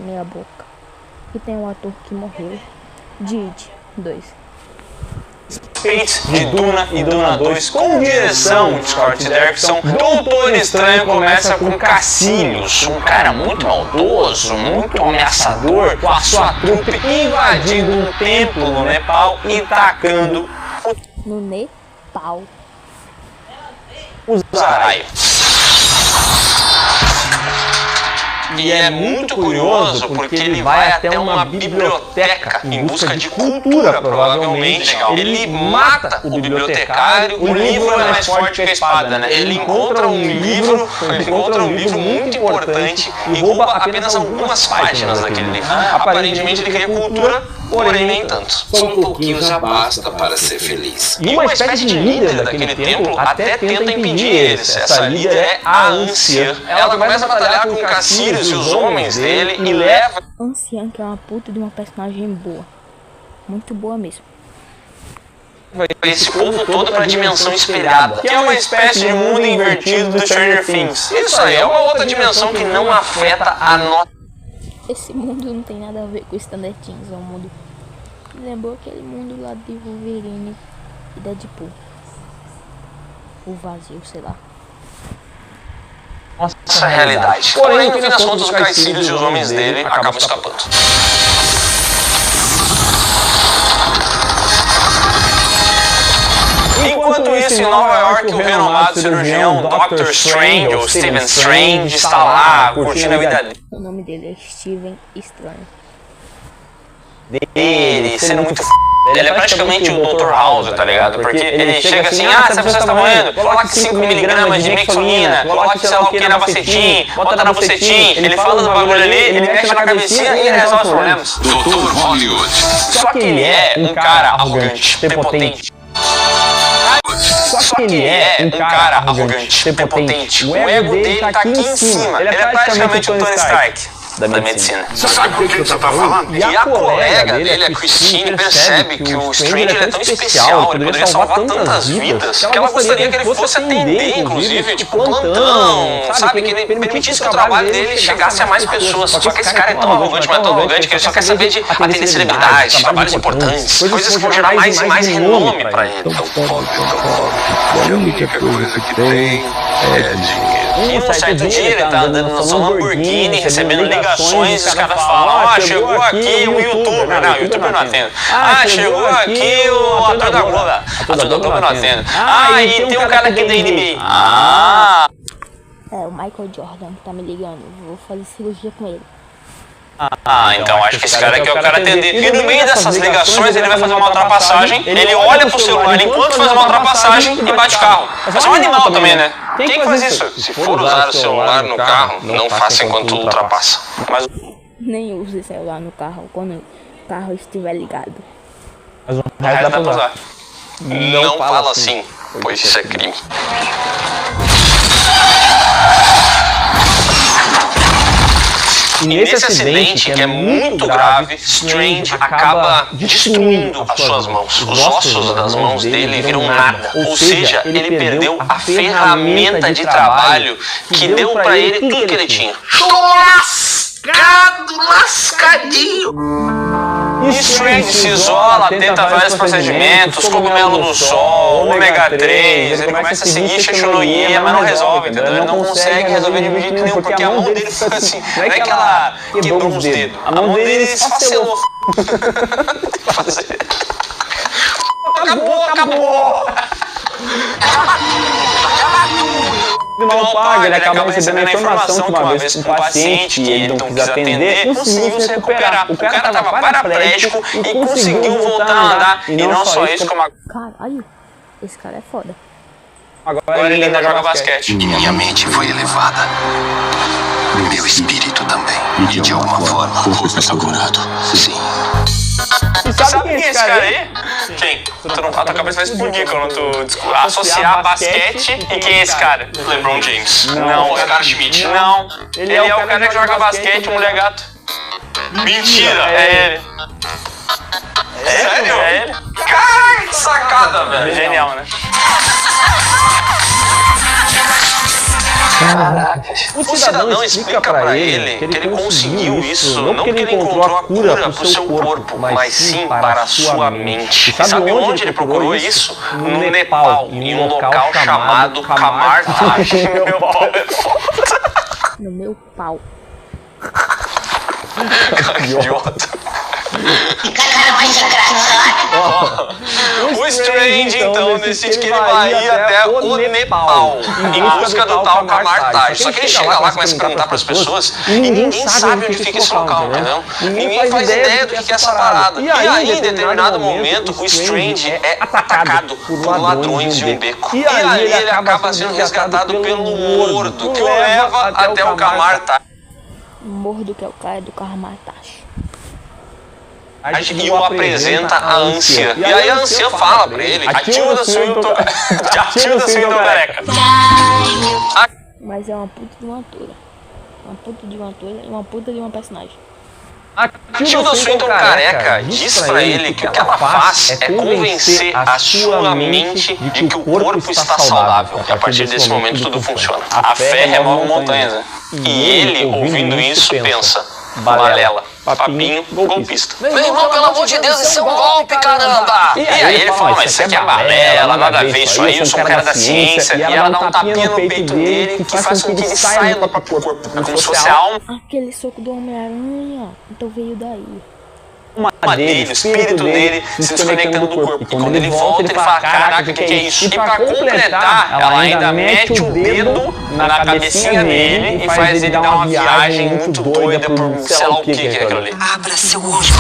meia boca. E tem um ator que morreu, de It 2. Space de Duna e Duna 2 com direção de Scott Derrickson. Doutor Estranho começa com Cassilius, um cara muito maldoso, muito ameaçador, com a sua trupe invadindo um templo no Nepal e tacando No Nepal. os araios. E é muito curioso porque ele vai até uma biblioteca em busca de cultura, provavelmente. Ele mata o bibliotecário, o livro é mais forte que a espada, né? Ele encontra um livro muito importante e rouba apenas algumas páginas daquele livro. Aparentemente ele queria cultura, porém nem tanto. Um pouquinho já basta para ser feliz. E uma espécie de líder daquele templo até tenta impedir eles. Essa líder é a Anciã. Ela começa a batalhar com Cassilius e os homens dele e leva Anciã, que é uma puta de uma personagem boa. Muito boa mesmo. esse povo todo para a dimensão espelhada, que é uma espécie de mundo invertido do Stranger Things. Isso aí é uma outra dimensão que não afeta a nossa. Esse mundo não tem nada a ver com Stranger Things, é um mundo que lembrou aquele mundo lá de Wolverine e Deadpool. O vazio, sei lá. Nossa realidade. Porém, no fim das contas, os Caecilius e os homens dele acabam escapando. Enquanto isso, em Nova York, o renomado cirurgião Dr. Strange, ou Stephen Strange, está lá curtindo a vida dele. O nome dele é Steven Estranho. Sendo muito ele é praticamente o Dr. House, tá ligado? Porque ele chega assim, se a pessoa está morrendo, coloque 5mg de Mixolina, coloque sei lá o que na Vasetim, bota na Vasetim, ele fala do bagulho ali, ele mexe na cabecinha e ele resolve os problemas. Doutor Hollywood. Só que ele é um cara arrogante, prepotente. Só que ele é um cara arrogante, prepotente. O ego dele tá aqui em cima. Ele é praticamente o Tony Stark da medicina. Você sabe com quem você tá falando? E a colega dele, a Christine, percebe que o Strange é tão especial, ele poderia salvar tantas vidas, que ela gostaria que ele fosse atender, inclusive, tipo, plantão, sabe? Que ele permitisse que o trabalho dele chegasse a mais pessoas. Só que esse cara é tão arrogante, mas tão arrogante, que ele só quer saber de atender celebridades, trabalhos importantes, coisas que vão gerar mais e mais renome pra ele. A única coisa que tem é dinheiro. E um certo dia ele tá andando na sua Lamborghini, recebendo ligações, os caras falam, chegou aqui o youtuber, não, o youtuber não atende. Chegou aqui o ator da Globo, ator da Globo não atende. E tem um cara aqui da NBA. É o Michael Jordan que tá me ligando, vou fazer cirurgia com ele. Então acho que esse cara aqui é o cara atender. E no meio dessas ligações ele vai fazer uma ultrapassagem, ele olha pro celular enquanto faz uma ultrapassagem e bate o carro. Mas é um animal também, né? Quem que faz isso? Se for usar o celular no carro, não faça enquanto ultrapassa. Mas Nem use celular no carro quando o carro estiver ligado. Mas o o resto dá pra usar. Não fala assim, pois isso é crime. E nesse acidente, que é muito grave, Strange acaba destruindo as suas mãos. Os ossos das mãos dele viram nada. Ou seja, ele perdeu a ferramenta de trabalho que deu pra ele tudo que ele tinha. Tô lascado, lascadinho. O Strange se isola, tenta vários procedimentos, cogumelo do sol, ômega 3, ele começa a seguir Shishinoye, mas não resolve, entendeu? Ele não consegue resolver de jeito nenhum, porque a mão dele fica assim, não é que ela quebrou os dedos, a mão dele esfacelou. Acabou! Não paga, ele acaba recebendo a informação que uma vez um paciente que ele não quis atender conseguiu se recuperar. O cara tava paraplégico e conseguiu voltar a andar. E não só isso, como Caralho, esse cara é foda. agora ele ainda joga basquete. Minha mente foi elevada. Meu espírito também. E de alguma forma o corpo está curado. Sim. E sabe quem é esse cara aí? Quem? Tu não fala, tua cabeça vai explodir quando tu associar basquete e quem é esse cara? LeBron James. Não, Oscar Schmidt. Não, ele é o cara que joga basquete, mulher gato. Mentira! É ele. Sério? É ele. Cara, que sacada, velho. Genial, né? O cidadão explica pra ele que ele conseguiu isso não porque ele encontrou a cura pro seu corpo, mas sim para a sua mente. E sabe onde ele procurou isso? No Nepal, em um local chamado Kamartash. No meu pau. Idiota. O Strange, então, decide que ele vai ir até o Nepal em busca do tal Kamartash. Só que ele chega lá e começa a perguntar para as pessoas e ninguém sabe onde fica esse local, entendeu? Ninguém faz ideia do que é essa parada. E aí, em determinado momento, o Strange é atacado por ladrões de um beco. E aí ele acaba sendo resgatado pelo Mordo, que o leva até o Kamartash. Mordo, que é o cara do Kamartash. E o apresenta a Ância. E aí a Ância fala pra ele: atira da sua careca. Mas é uma puta de uma atora. Uma puta de uma atora e uma puta de uma personagem. A Tilda Swinton careca diz pra ele que o que ela faz é convencer a sua mente de que o corpo está saudável. E a partir desse momento tudo funciona. A fé remove montanhas, né? E ele, ouvindo isso, pensa: balela. Papinho golpista. Meu irmão, pelo amor de Deus, isso é um golpe, caramba! E aí ele fala: mas isso aqui é balela, nada a ver isso aí, eu sou um cara da ciência. E ela dá um tapinha no peito dele que faz com que ele saia do próprio corpo, como se fosse a alma. Aquele soco do Homem-Aranha, então veio daí. Alma dele, o espírito dele se desconectando do corpo. E quando ele volta, ele fala: caraca, o que é isso? E pra completar, ela ainda mete o dedo na cabecinha dele e faz ele dar uma viagem muito doida por sei lá o que é aquilo ali. Abra seu olho.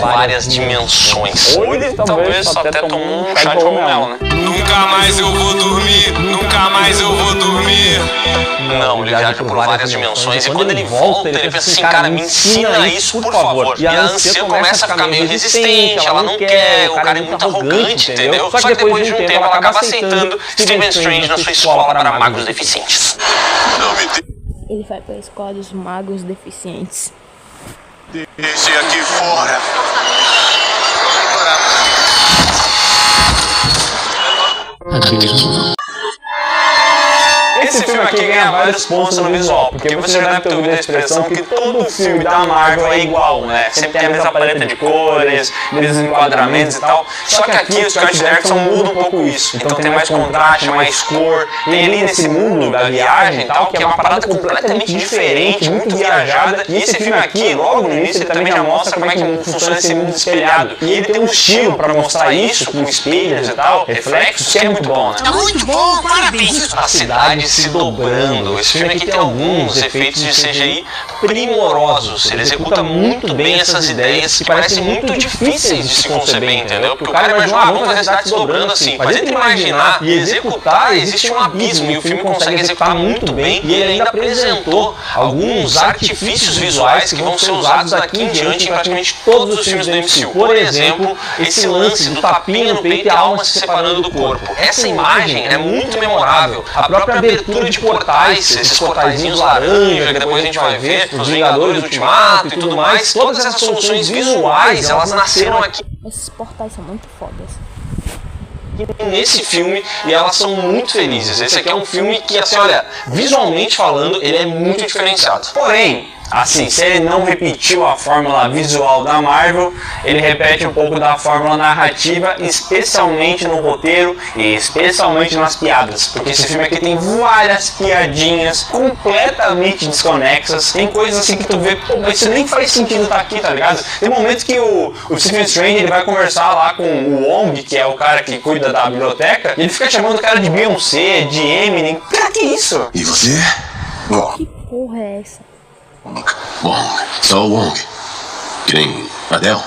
Várias dimensões. Ou ele talvez só até tomou um chá de cogumelo, né? Nunca mais eu vou dormir, nunca mais eu vou dormir. Não, ele viaja por várias dimensões e quando ele volta, ele pensa assim: cara, me ensina isso, por favor. E a Ância começa a ficar meio resistente, ela não quer, o cara é muito arrogante, entendeu? Só que depois de um tempo ela acaba aceitando Stephen Strange na sua escola para magos deficientes. Ele vai pra escola dos magos deficientes. Deixe aqui fora. Esse filme aqui ganha vários pontos no visual, porque você já deve ter ouvido a expressão que todo filme da Marvel é igual, né? Sempre tem a mesma paleta de cores, mesmos enquadramentos e tal. Só que aqui o Scott Derrickson muda um pouco isso. Então tem mais contraste, mais cor. Tem ali nesse mundo da viagem e tal, que é uma parada completamente diferente, muito viajada. E esse filme aqui, logo no início, ele também já mostra como é que funciona esse mundo espelhado. E ele tem um estilo pra mostrar isso, com espelhos e tal, reflexos, que é muito bom, né? Tá muito bom, parabéns! A cidade se dobrando. Esse filme aqui tem alguns efeitos de CGI primorosos. Ele executa muito bem essas ideias que parecem muito difíceis de se conceber, entendeu? Porque o cara imagina: vamos fazer a cidade se dobrando assim. Mas entre imaginar e executar, existe um abismo. E o filme consegue executar muito bem. E ele ainda apresentou alguns artifícios visuais que vão ser usados daqui em diante em praticamente todos os filmes do MCU. Por exemplo, esse lance do tapinha no peito e a alma se separando do corpo. Essa imagem é muito memorável. A própria abertura de portais, esses portaizinhos laranja, que depois a gente vai ver, os Vingadores Ultimato e tudo mais, todas essas soluções visuais, elas nasceram aqui. Esses portais são muito fodas. nesse filme e elas são muito felizes. Esse aqui é um filme que, assim, olha, visualmente falando, ele é muito diferenciado. Porém, assim, se ele não repetiu a fórmula visual da Marvel, ele repete um pouco da fórmula narrativa, especialmente no roteiro e especialmente nas piadas, porque esse filme aqui tem várias piadinhas completamente desconexas, tem coisas assim que tu vê, pô, mas isso nem faz sentido estar aqui, tá ligado? Tem momentos que o Stephen Strange ele vai conversar lá com o Wong, que é o cara que cuida da biblioteca, e ele fica chamando o cara de Beyoncé, de Eminem, pra que isso? E você? Bom, Que porra é essa? Wong. Só o Wong. Que nem Adele.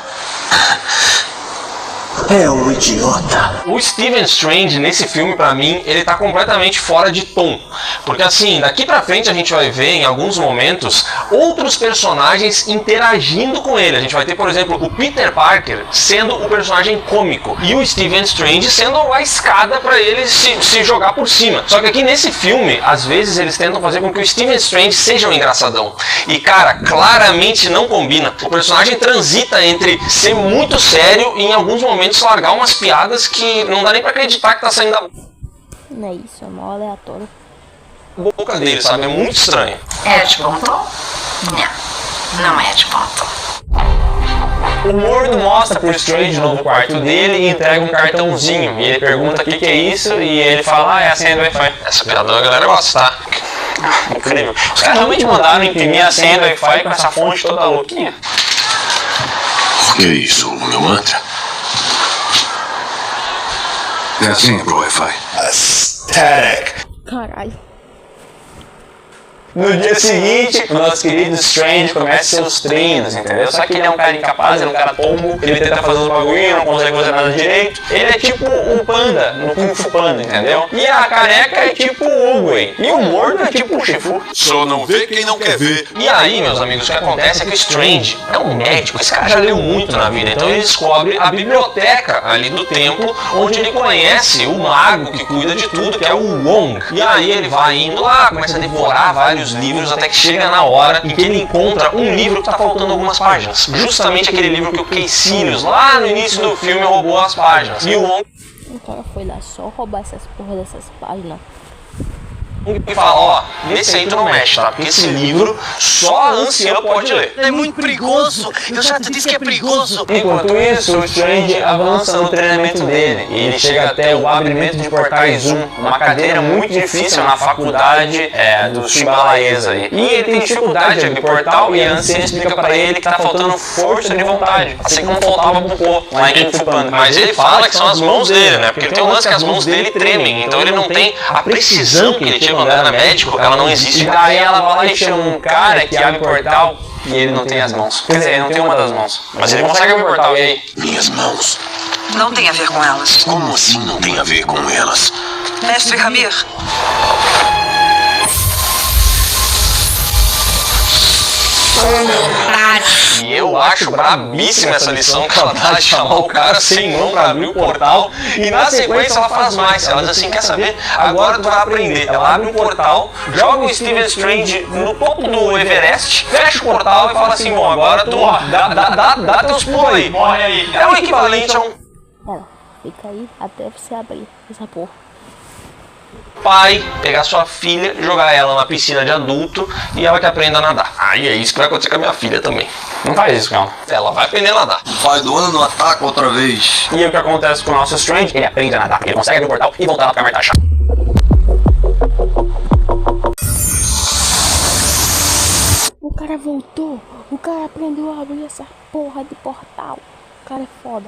É um idiota. O Stephen Strange nesse filme, pra mim, ele tá completamente fora de tom. Porque assim, daqui pra frente a gente vai ver em alguns momentos outros personagens interagindo com ele. A gente vai ter, por exemplo, o Peter Parker sendo o personagem cômico e o Stephen Strange sendo a escada pra ele se jogar por cima. Só que aqui nesse filme, às vezes eles tentam fazer com que o Stephen Strange seja um engraçadão. E cara, claramente não combina. O personagem transita entre ser muito sério e em alguns momentos largar umas piadas que não dá nem pra acreditar que tá saindo da Não é isso, é mó aleatório. boca dele, sabe? É muito estranho. É de bom tom? Não é de bom tom. O Mordo mostra pro Strange no quarto dele e entrega um cartãozinho. E ele pergunta o que é isso e ele fala, é a senha do Wi-Fi. Essa piada a galera gosta, tá? Incrível. Os caras realmente mandaram imprimir a senha do Wi-Fi com essa fonte toda louquinha. O que é isso? O meu mantra? É a senha pro Wi-Fi. Aesthetic. Caralho. No dia seguinte, o nosso querido Strange começa seus treinos, entendeu? Só que ele é um cara incapaz, ele é um cara pombo, ele tenta fazer os bagulho, não consegue fazer nada direito. Ele é tipo um panda, no Kung Fu Panda, entendeu? E a careca é tipo o Uguay. E o Mordo é tipo o Shifu. Só não vê quem não quer ver. E aí, meus amigos, o que acontece é que o Strange é um médico, esse cara já leu muito na vida, então ele descobre a biblioteca ali do templo, onde ele conhece o mago que cuida de tudo, que é o Wong. E aí ele vai indo lá, começa a devorar vários livros, até que chega na hora em que ele encontra um livro que tá faltando algumas páginas. Justamente aquele livro que o Caecilius, lá no início do filme, roubou as páginas. E o Wong O cara foi lá só roubar essas porra dessas páginas. e fala, ó, nesse aí tu não mexe, tá? Porque esse livro só a anciã pode ler. É muito perigoso. Eu já te disse que é perigoso. Enquanto isso, o Strange avança no treinamento dele e ele chega até o abrimento de portais 1, uma cadeira muito difícil na faculdade dos Chimbalaes aí. E ele tem dificuldade de abrir portal e a anciã explica pra ele que tá faltando força de vontade, assim como faltava pro Poe lá em Kung Fu Panda. Mas ele fala que são as mãos dele, né? Porque tem um lance que as mãos dele tremem, então ele não tem a precisão que ele tinha quando era médico, ela não existe. E daí ela vai lá e chama um cara que abre portal e ele não tem as mãos. Quer dizer, ele não tem uma das mãos. Mas ele consegue abrir portal, e aí? Minhas mãos. Não tem a ver com elas. Como assim não tem a ver com elas? Mestre Ramir, E eu acho brabíssima essa lição que ela dá de chamar o cara sem mão pra abrir o portal. E na sequência ela faz mais. Ela diz assim, quer saber? Agora tu vai aprender. Ela abre um portal, joga o Stephen Strange no topo do Everest, fecha o portal e fala assim, bom, agora tu dá teus pulos aí. Morre aí. É o equivalente a um Ela, fica aí até você abrir essa porra. pai pegar sua filha, jogar ela na piscina de adulto e ela que aprenda a nadar. Aí é isso que vai acontecer com a minha filha também. Não faz isso, calma. Ela vai aprender a nadar. Pai do ano ataca outra vez. E o que acontece com o nosso Strange? Ele aprende a nadar, ele consegue abrir o portal e voltar lá pra Martaxa. O cara voltou. O cara aprendeu a abrir essa porra de portal. O cara é foda.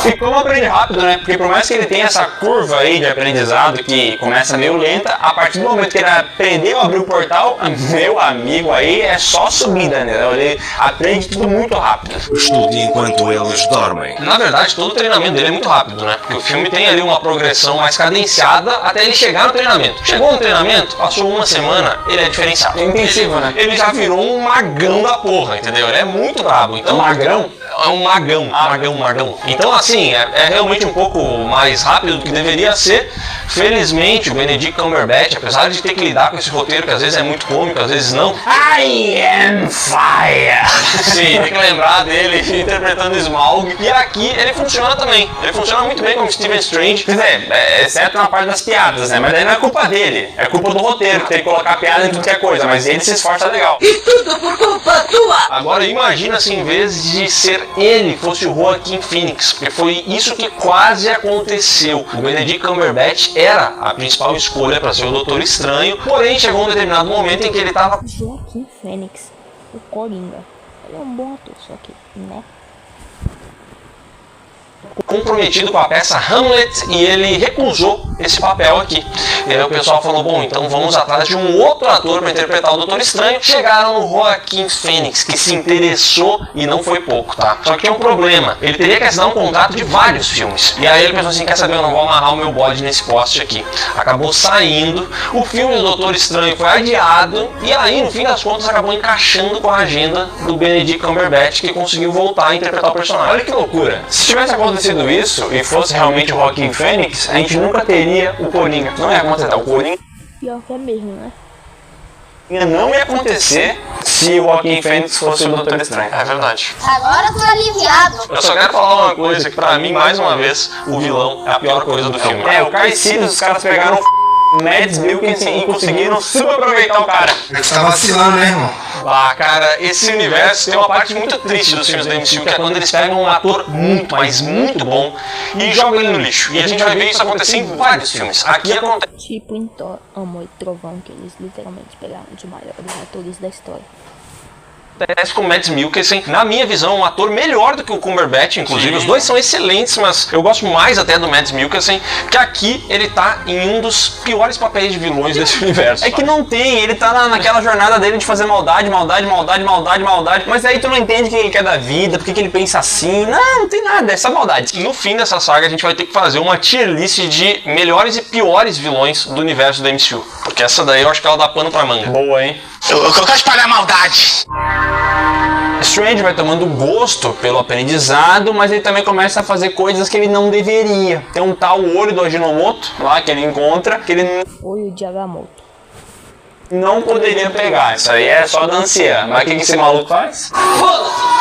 E como aprende rápido, né? Porque por mais que ele tenha essa curva aí de aprendizado que começa meio lenta, a partir do momento que ele aprendeu a abrir o portal, meu amigo aí é só subida, né? Ele aprende tudo muito rápido. Estude enquanto eles dormem. Na verdade, todo o treinamento dele é muito rápido, né? Porque o filme tem ali uma progressão mais cadenciada até ele chegar no treinamento. Chegou no treinamento, passou uma semana, ele é diferenciado. É intensivo, né? Ele já virou um magão da porra, entendeu? Ele é muito brabo. Então, Magrão? É um magão. Então, assim, é realmente um pouco mais rápido do que deveria ser. Felizmente, o Benedict Cumberbatch, apesar de ter que lidar com esse roteiro, que às vezes é muito cômico, às vezes não. I am fire! Sim, tem que lembrar dele interpretando Smaug. E aqui ele funciona também. Ele funciona muito bem como Stephen Strange. Quer dizer, exceto na parte das piadas, né? Mas daí não é culpa dele. É culpa do roteiro, que tem que colocar piada em tudo que é coisa. Mas ele se esforça legal. E tudo por culpa tua! Agora imagina se em vez de ser ele, fosse o Joaquin Phoenix. Porque foi isso que quase aconteceu. O Benedict Cumberbatch era a principal escolha para ser o Doutor Estranho. Porém, chegou um determinado momento em que ele estava... Joaquin Phoenix, o Coringa. Ele é um bom ator, só que, né? comprometido com a peça Hamlet e ele recusou esse papel aqui. E aí o pessoal falou, bom, então vamos atrás de um outro ator para interpretar o Doutor Estranho. Chegaram no Joaquin Phoenix, que se interessou e não foi pouco, tá? Só que tinha um problema, ele teria que assinar um contrato de vários filmes. E aí ele pensou assim, quer saber, eu não vou amarrar o meu bode nesse poste aqui. Acabou saindo, o filme do Doutor Estranho foi adiado e aí no fim das contas acabou encaixando com a agenda do Benedict Cumberbatch, que conseguiu voltar a interpretar o personagem. Olha que loucura, se tivesse acontecido isso e fosse realmente o Joaquin Phoenix, a gente nunca teria o Coringa. Não ia acontecer, o Coringa Pior que é mesmo, né? não ia acontecer se o Joaquin Phoenix fosse o Doutor Estranho. É verdade. Agora tô aliviado. Eu só quero falar uma coisa, que pra mim, mais uma vez, o vilão é a pior coisa do filme. O Kai Cidus, os caras pegaram o Mads Mikkelsen e conseguiram super aproveitar o cara. Você tá vacilando, né, irmão? Ah, cara, esse universo tem uma parte muito triste dos filmes da MCU, que é quando eles pegam um ator muito, mas muito bom e jogam ele no lixo. E a gente vai ver isso acontecer em vários filmes. Aqui acontece. Tipo em Thor, Amor e Trovão, que eles literalmente pegaram os maiores atores da história. Acontece com o Mads Mikkelsen, na minha visão, um ator melhor do que o Cumberbatch, inclusive. Sim. Os dois são excelentes, mas eu gosto mais até do Mads Mikkelsen, que aqui ele tá em um dos piores papéis de vilões desse universo. É que não tem, ele tá naquela jornada dele de fazer maldade, mas aí tu não entende o que ele quer da vida, porque que ele pensa assim, não tem nada, é só maldade. No fim dessa saga a gente vai ter que fazer uma tier list de melhores e piores vilões do universo da MCU, porque essa daí eu acho que ela dá pano pra manga. Boa, hein? Eu quero espalhar maldade. Strange vai tomando gosto pelo aprendizado, mas ele também começa a fazer coisas que ele não deveria. Tem um tal olho do Ajinomoto lá que ele encontra, que ele Olho de Agamotto. não poderia pegar. Isso aí é só da anciã. Mas o que esse maluco faz?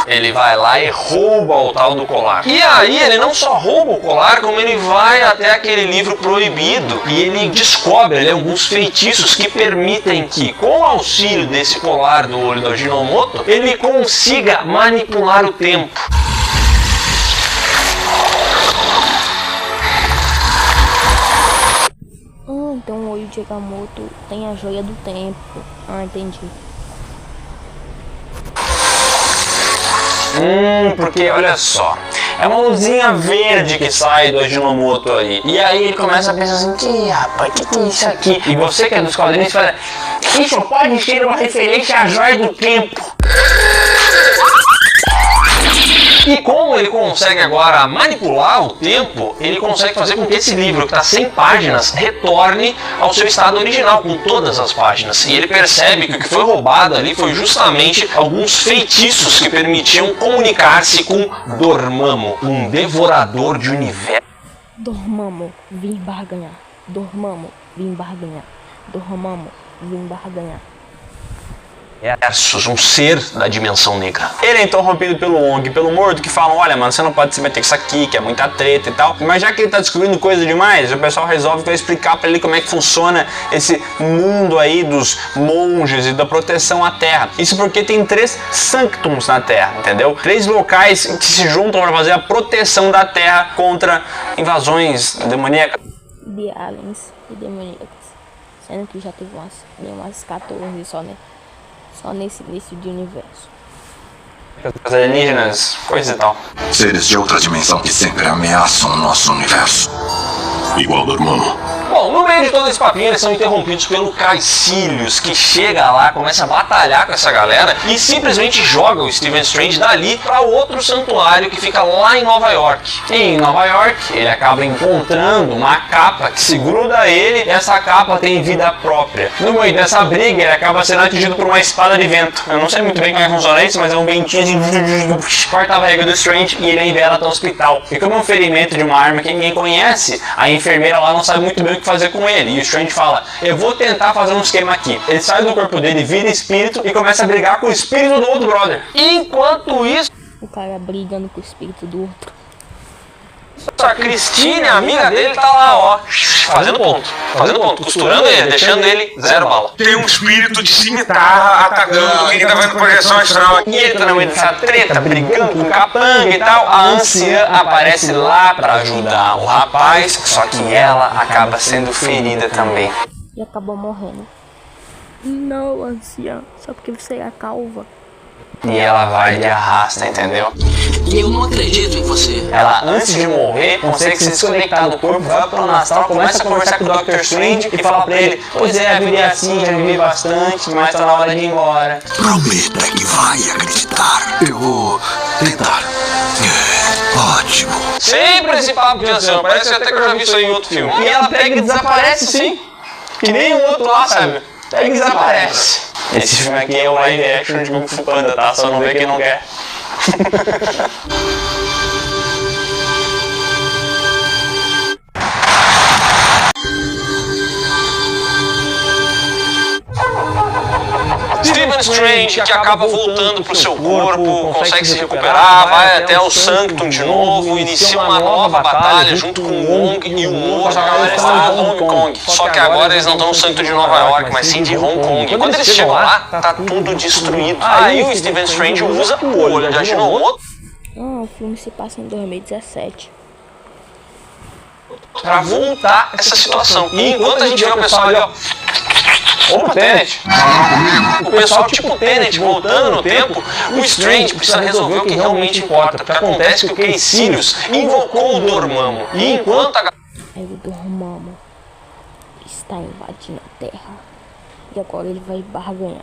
Ele vai lá e rouba o tal do colar. E aí ele não só rouba o colar, como ele vai até aquele livro proibido e ele descobre ali alguns feitiços que permitem que, com o auxílio desse colar do olho do Ajinomoto, ele consiga manipular o tempo. Então o olho de Agamotto tem a joia do tempo. Entendi. Porque olha só, é uma luzinha verde que sai do Ajinomoto aí. E aí ele começa a pensar assim, que rapaz, que é isso aqui? E você que é dos quadrinhos fala, isso pode ser uma referência à joia do tempo. E como ele consegue agora manipular o tempo, ele consegue fazer com que esse livro, que está 100 páginas, retorne ao seu estado original, com todas as páginas. E ele percebe que o que foi roubado ali foi justamente alguns feitiços que permitiam comunicar-se com Dormammu, um devorador de universo. Dormammu, vim barganhar. Dormammu, vim barganhar. Dormammu, vim barganhar. Um ser da dimensão negra. Ele é então rompido pelo Wong, pelo Mordo, que falam, olha mano, você não pode se meter com isso aqui, que é muita treta e tal. Mas já que ele tá descobrindo coisa demais, o pessoal resolve que vai explicar pra ele como é que funciona esse mundo aí dos monges e da proteção à Terra. Isso porque tem 3 sanctums na Terra, entendeu? 3 locais que se juntam para fazer a proteção da Terra contra invasões demoníacas. De aliens e demoníacas. Sendo que já teve umas 14 só, né? Só nesse início de universo. Os alienígenas, coisa e tal. Seres de outra dimensão que sempre ameaçam o nosso universo. Igual Dormammu. Bom, Bom, no meio de todo esse papinho, eles são interrompidos pelo Caecilius, que chega lá, começa a batalhar com essa galera e simplesmente joga o Stephen Strange dali para outro santuário que fica lá em Nova York. E em Nova York, ele acaba encontrando uma capa que se gruda a ele e essa capa tem vida própria. No meio dessa briga, ele acaba sendo atingido por uma espada de vento. Eu não sei muito bem como é que funciona isso, mas é um ventinho assim, corta a barriga do Strange e ele é enviado até o hospital. E como é um ferimento de uma arma que ninguém conhece, a enfermeira lá não sabe muito bem o que fazer com ele. E o Strange fala, eu vou tentar fazer um esquema aqui. Ele sai do corpo dele, vira espírito e começa a brigar com o espírito do outro brother. Enquanto isso, O cara brigando com o espírito do outro. a Christine, a amiga dele, tá lá, ó, fazendo ponto, costurando ele, deixando ele 0 bala. Tem um espírito de cimitarra atacando quem tá vendo projeção astral. E ele tá no meio dessa treta, brigando com o capanga e tal. A anciã aparece lá pra ajudar o rapaz, só que ela acaba sendo ferida também. E acabou morrendo. Não, anciã. Só porque você é calva. E ela vai e arrasta, entendeu? Eu não acredito em você. Ela, antes de morrer, consegue se desconectar do corpo, vai pro astral, começa a conversar com o Dr. Strange e fala pra ele, pois é, a vida é assim, já vivi bastante, mas tá na hora de ir embora. Prometa que vai acreditar. Eu vou tentar. Ótimo. Sempre esse papo de ancião, parece até que eu já vi isso aí em outro filme. E ela pega e desaparece sim, que nem o outro lá, sabe? Pega e desaparece. Esse filme aqui é o live action de Kung Fu Panda, tá? Só não vê quem não quer. Stephen Strange, que acaba voltando pro seu corpo, consegue se recuperar, vai até o Sanctum de novo, inicia uma nova batalha junto com o Wong e o Mo, só que agora eles estão em Hong Kong. Só que agora eles não estão no Sanctum de Nova York, mas sim de Hong Kong. E quando eles chegam lá, tá tudo destruído. Aí o Stephen Strange usa o olho de Ajinomoto O filme se passa em 2017. pra voltar essa situação. E enquanto a gente vê o pessoal ali, ó, opa, Tenet. O pessoal tipo Tenet voltando no tempo, o Strange precisa resolver o que realmente importa, porque acontece que o Caecilius invocou o Dormammu. E enquanto a Aí o Dormammu está invadindo a Terra. E agora ele vai barganhar.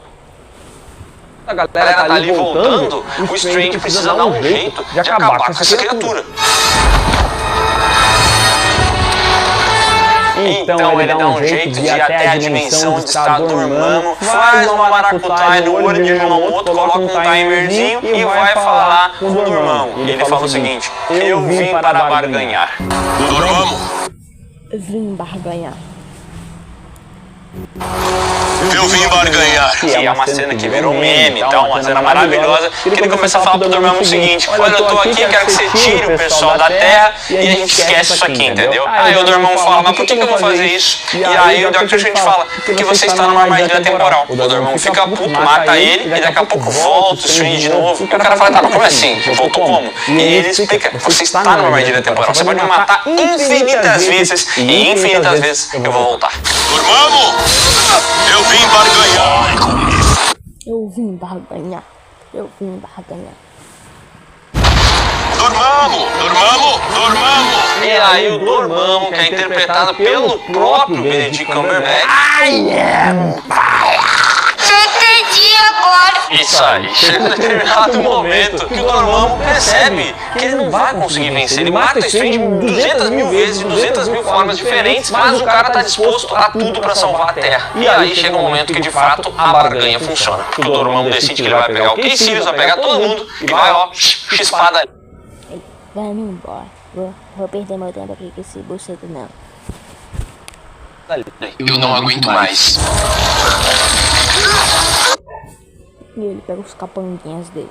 galera tá ali voltando, o Strange precisa dar um jeito de acabar com essa criatura. Então ele dá um jeito de ir até a dimensão onde está Dormammu, faz uma maracutaia no olho de Ajinomoto, coloca um timerzinho e vai falar com o Dormammu. E ele fala o seguinte, eu vim para barganhar. Dormammu, Vim barganhar. eu vim barganhar. Que é uma cena que virou meme e tal, uma cena maravilhosa, que ele começa a falar pro Dormammu o seguinte, olha, eu tô aqui, quero que você tire o pessoal da Terra e a gente esquece isso aqui, entendeu? Aí o Dormammu fala, mas por que eu vou fazer isso? E aí o Dr. Strange fala, porque você está numa armadilha temporal. O Dormammu fica puto, mata ele e daqui a pouco volta o Strange de novo. E o cara fala, tá, mas como assim? Voltou como? E ele explica, você está numa armadilha temporal, você pode me matar infinitas vezes e infinitas vezes eu vou voltar. Dormammu, eu vim barganhar. Eu vim barganhar. Eu vim barganhar. Dormammu, Dormammu, Dormammu. E aí o Dormammu, que é interpretado pelo próprio Benedict Cumberbatch. Entendi agora. Isso aí, chega um determinado momento que o Dormammu percebe que ele não vai conseguir vencer. Ele mata o Strange 200 mil vezes, de 200 mil formas diferentes, mas o cara tá disposto a tudo pra salvar a Terra. E aí chega um momento que de fato a barganha funciona. O Dormammu decide que ele vai pegar o Caecilius, vai pegar todo mundo e vai, ó, chispada. Vai-me embora. Vou perder meu tempo aqui com esse buceto não. Eu não aguento mais. E ele pega os capanguinhas dele.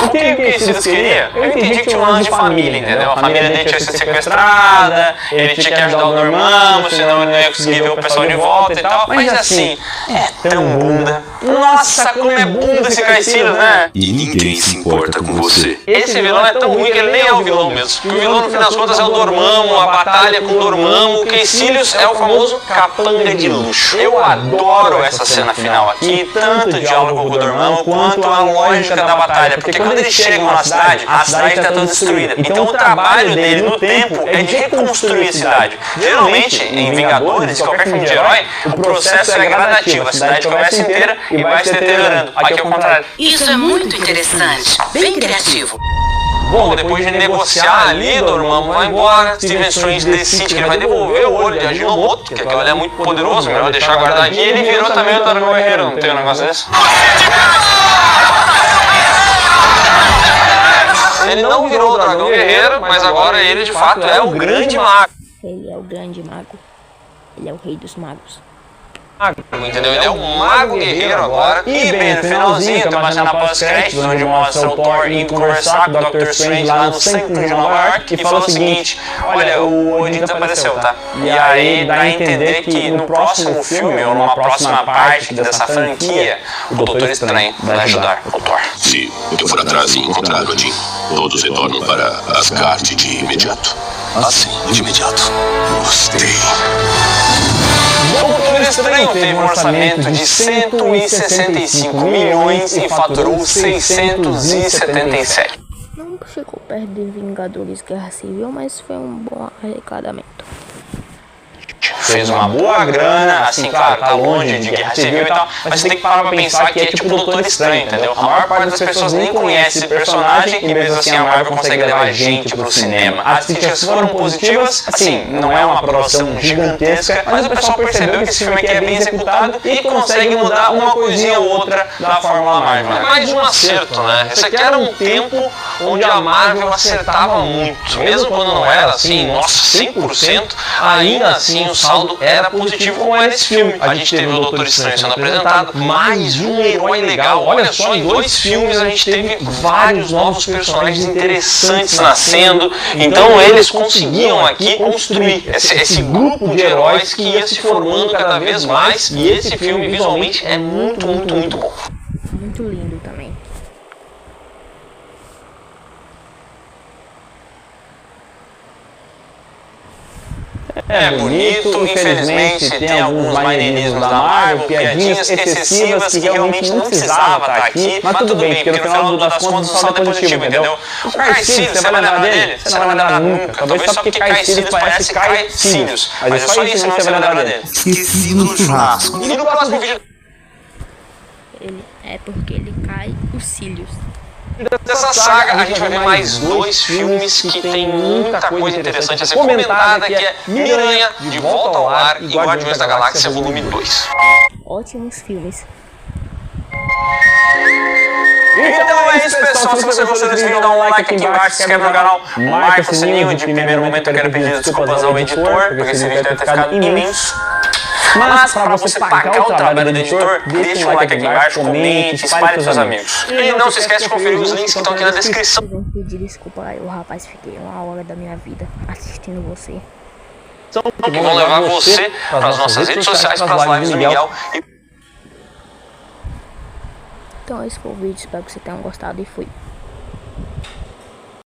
O que o Caecilius queria? Eu entendi que tinha um lance de família, entendeu? A família dele tinha sido sequestrada, ele tinha que ajudar o Dormammu, senão ele não ia conseguir ver o pessoal de volta e tal. Mas assim, é tão bunda Nossa, como é bunda esse Caecilius, né? E ninguém se importa com você. Esse vilão é tão ruim que ele nem é o vilão mesmo. O vilão, no fim das contas, é o Dormammu, a batalha com o Dormammu. O Caecilius é o famoso capanga de luxo. Eu adoro essa cena final aqui, tanto o diálogo com o Dormammu quanto a lógica da batalha. Porque quando eles chegam na cidade, a cidade está toda destruída. Então o trabalho dele no tempo é de reconstruir a cidade. Geralmente, em Vingadores, qualquer filme de herói, o processo é gradativo. A cidade começa inteira e vai se deteriorando. Aqui é o contrário. Isso é muito interessante, bem criativo. Bom, depois de negociar ali, Dormammu vai embora, Stephen Strange decide que ele vai devolver o olho de Ajinomoto, que aquele olho é muito poderoso, melhor deixar guardadinho, e ele virou também o Dragão Guerreiro, não tem um negócio desse? Ele não virou o Dragão Guerreiro, mas agora ele de fato é o grande mago. Ele é o grande mago. Ele é o rei dos magos. Entendeu? Ele é um mago guerreiro agora. E bem no finalzinho, tem uma cena pós-créditos onde mostra o Thor indo conversar com o Dr. Strange lá no centro de Nova York e fala o seguinte: olha, o Odin desapareceu, tá? E aí dá a entender que no próximo filme, ou numa próxima parte dessa franquia, o Doutor Estranho vai ajudar o Thor. Se eu for atrás e encontrar Odin, todos retornam para Asgard de imediato. Assim, de imediato. Gostei. Doutor Estranho teve um orçamento de 165 milhões e faturou 677. Não chegou perto de Vingadores Guerra Civil, mas foi um bom arrecadamento. Fez uma boa grana, assim, claro, tá longe de Guerra Civil e tal, mas você tem que parar pra pensar que é tipo o Doutor Estranho, entendeu? A maior parte das pessoas nem conhece esse personagem e mesmo assim a Marvel consegue levar gente pro cinema. As críticas foram positivas, assim, não é uma produção gigantesca, mas o pessoal percebeu que esse filme aqui é bem executado e consegue mudar uma coisinha ou outra da Fórmula Marvel. É mais um acerto, né? Esse aqui era um tempo onde a Marvel acertava muito, mesmo quando não era assim, nossa, 100%, ainda assim o saldo era positivo como é nesse filme. A gente teve o Doutor Estranho sendo apresentado, mais um herói legal. Olha só, em 2 filmes a gente teve vários novos personagens interessantes nascendo. Então eles conseguiam aqui construir esse grupo de heróis que ia se formando cada vez mais. E esse filme visualmente é muito, muito, muito bom. Muito lindo também. É bonito, infelizmente tem alguns maneirismos da Marvel, piadinhas excessivas que realmente não precisava estar aqui, mas tudo bem, porque no final das contas o saldo é positivo, entendeu? O Caecilius, você vai lembrar dele? Você não vai lembrar nunca, talvez só porque Caecilius parece Caecilius, mas é só isso que você vai lembrar dele. Esqueci no churrasco. E no próximo vídeo É porque ele cai os cílios. dessa saga, a gente vai ver mais 2 filmes que tem muita coisa interessante a ser comentada, que é Miranha, De Volta ao Lar e Guardiões da Galáxia Volume 2. Ótimos filmes. Então é isso, pessoal. Se você gostou desse vídeo, dá um like aqui embaixo, se inscreve no canal, marca o sininho. De primeiro momento eu quero pedir desculpas ao editor, porque esse vídeo deve ter ficado imenso. Mas para você pagar o trabalho do editor, deixa um like aqui embaixo, comente, espalhe para seus amigos. E não se esquece de conferir os links que estão aqui na descrição. Eu vou pedir desculpa aí, rapaz, fiquei 1 hora da minha vida assistindo você. Que vão levar você para as nossas redes sociais, para as lives do Miguel. Então esse foi o vídeo, espero que vocês tenham gostado e fui.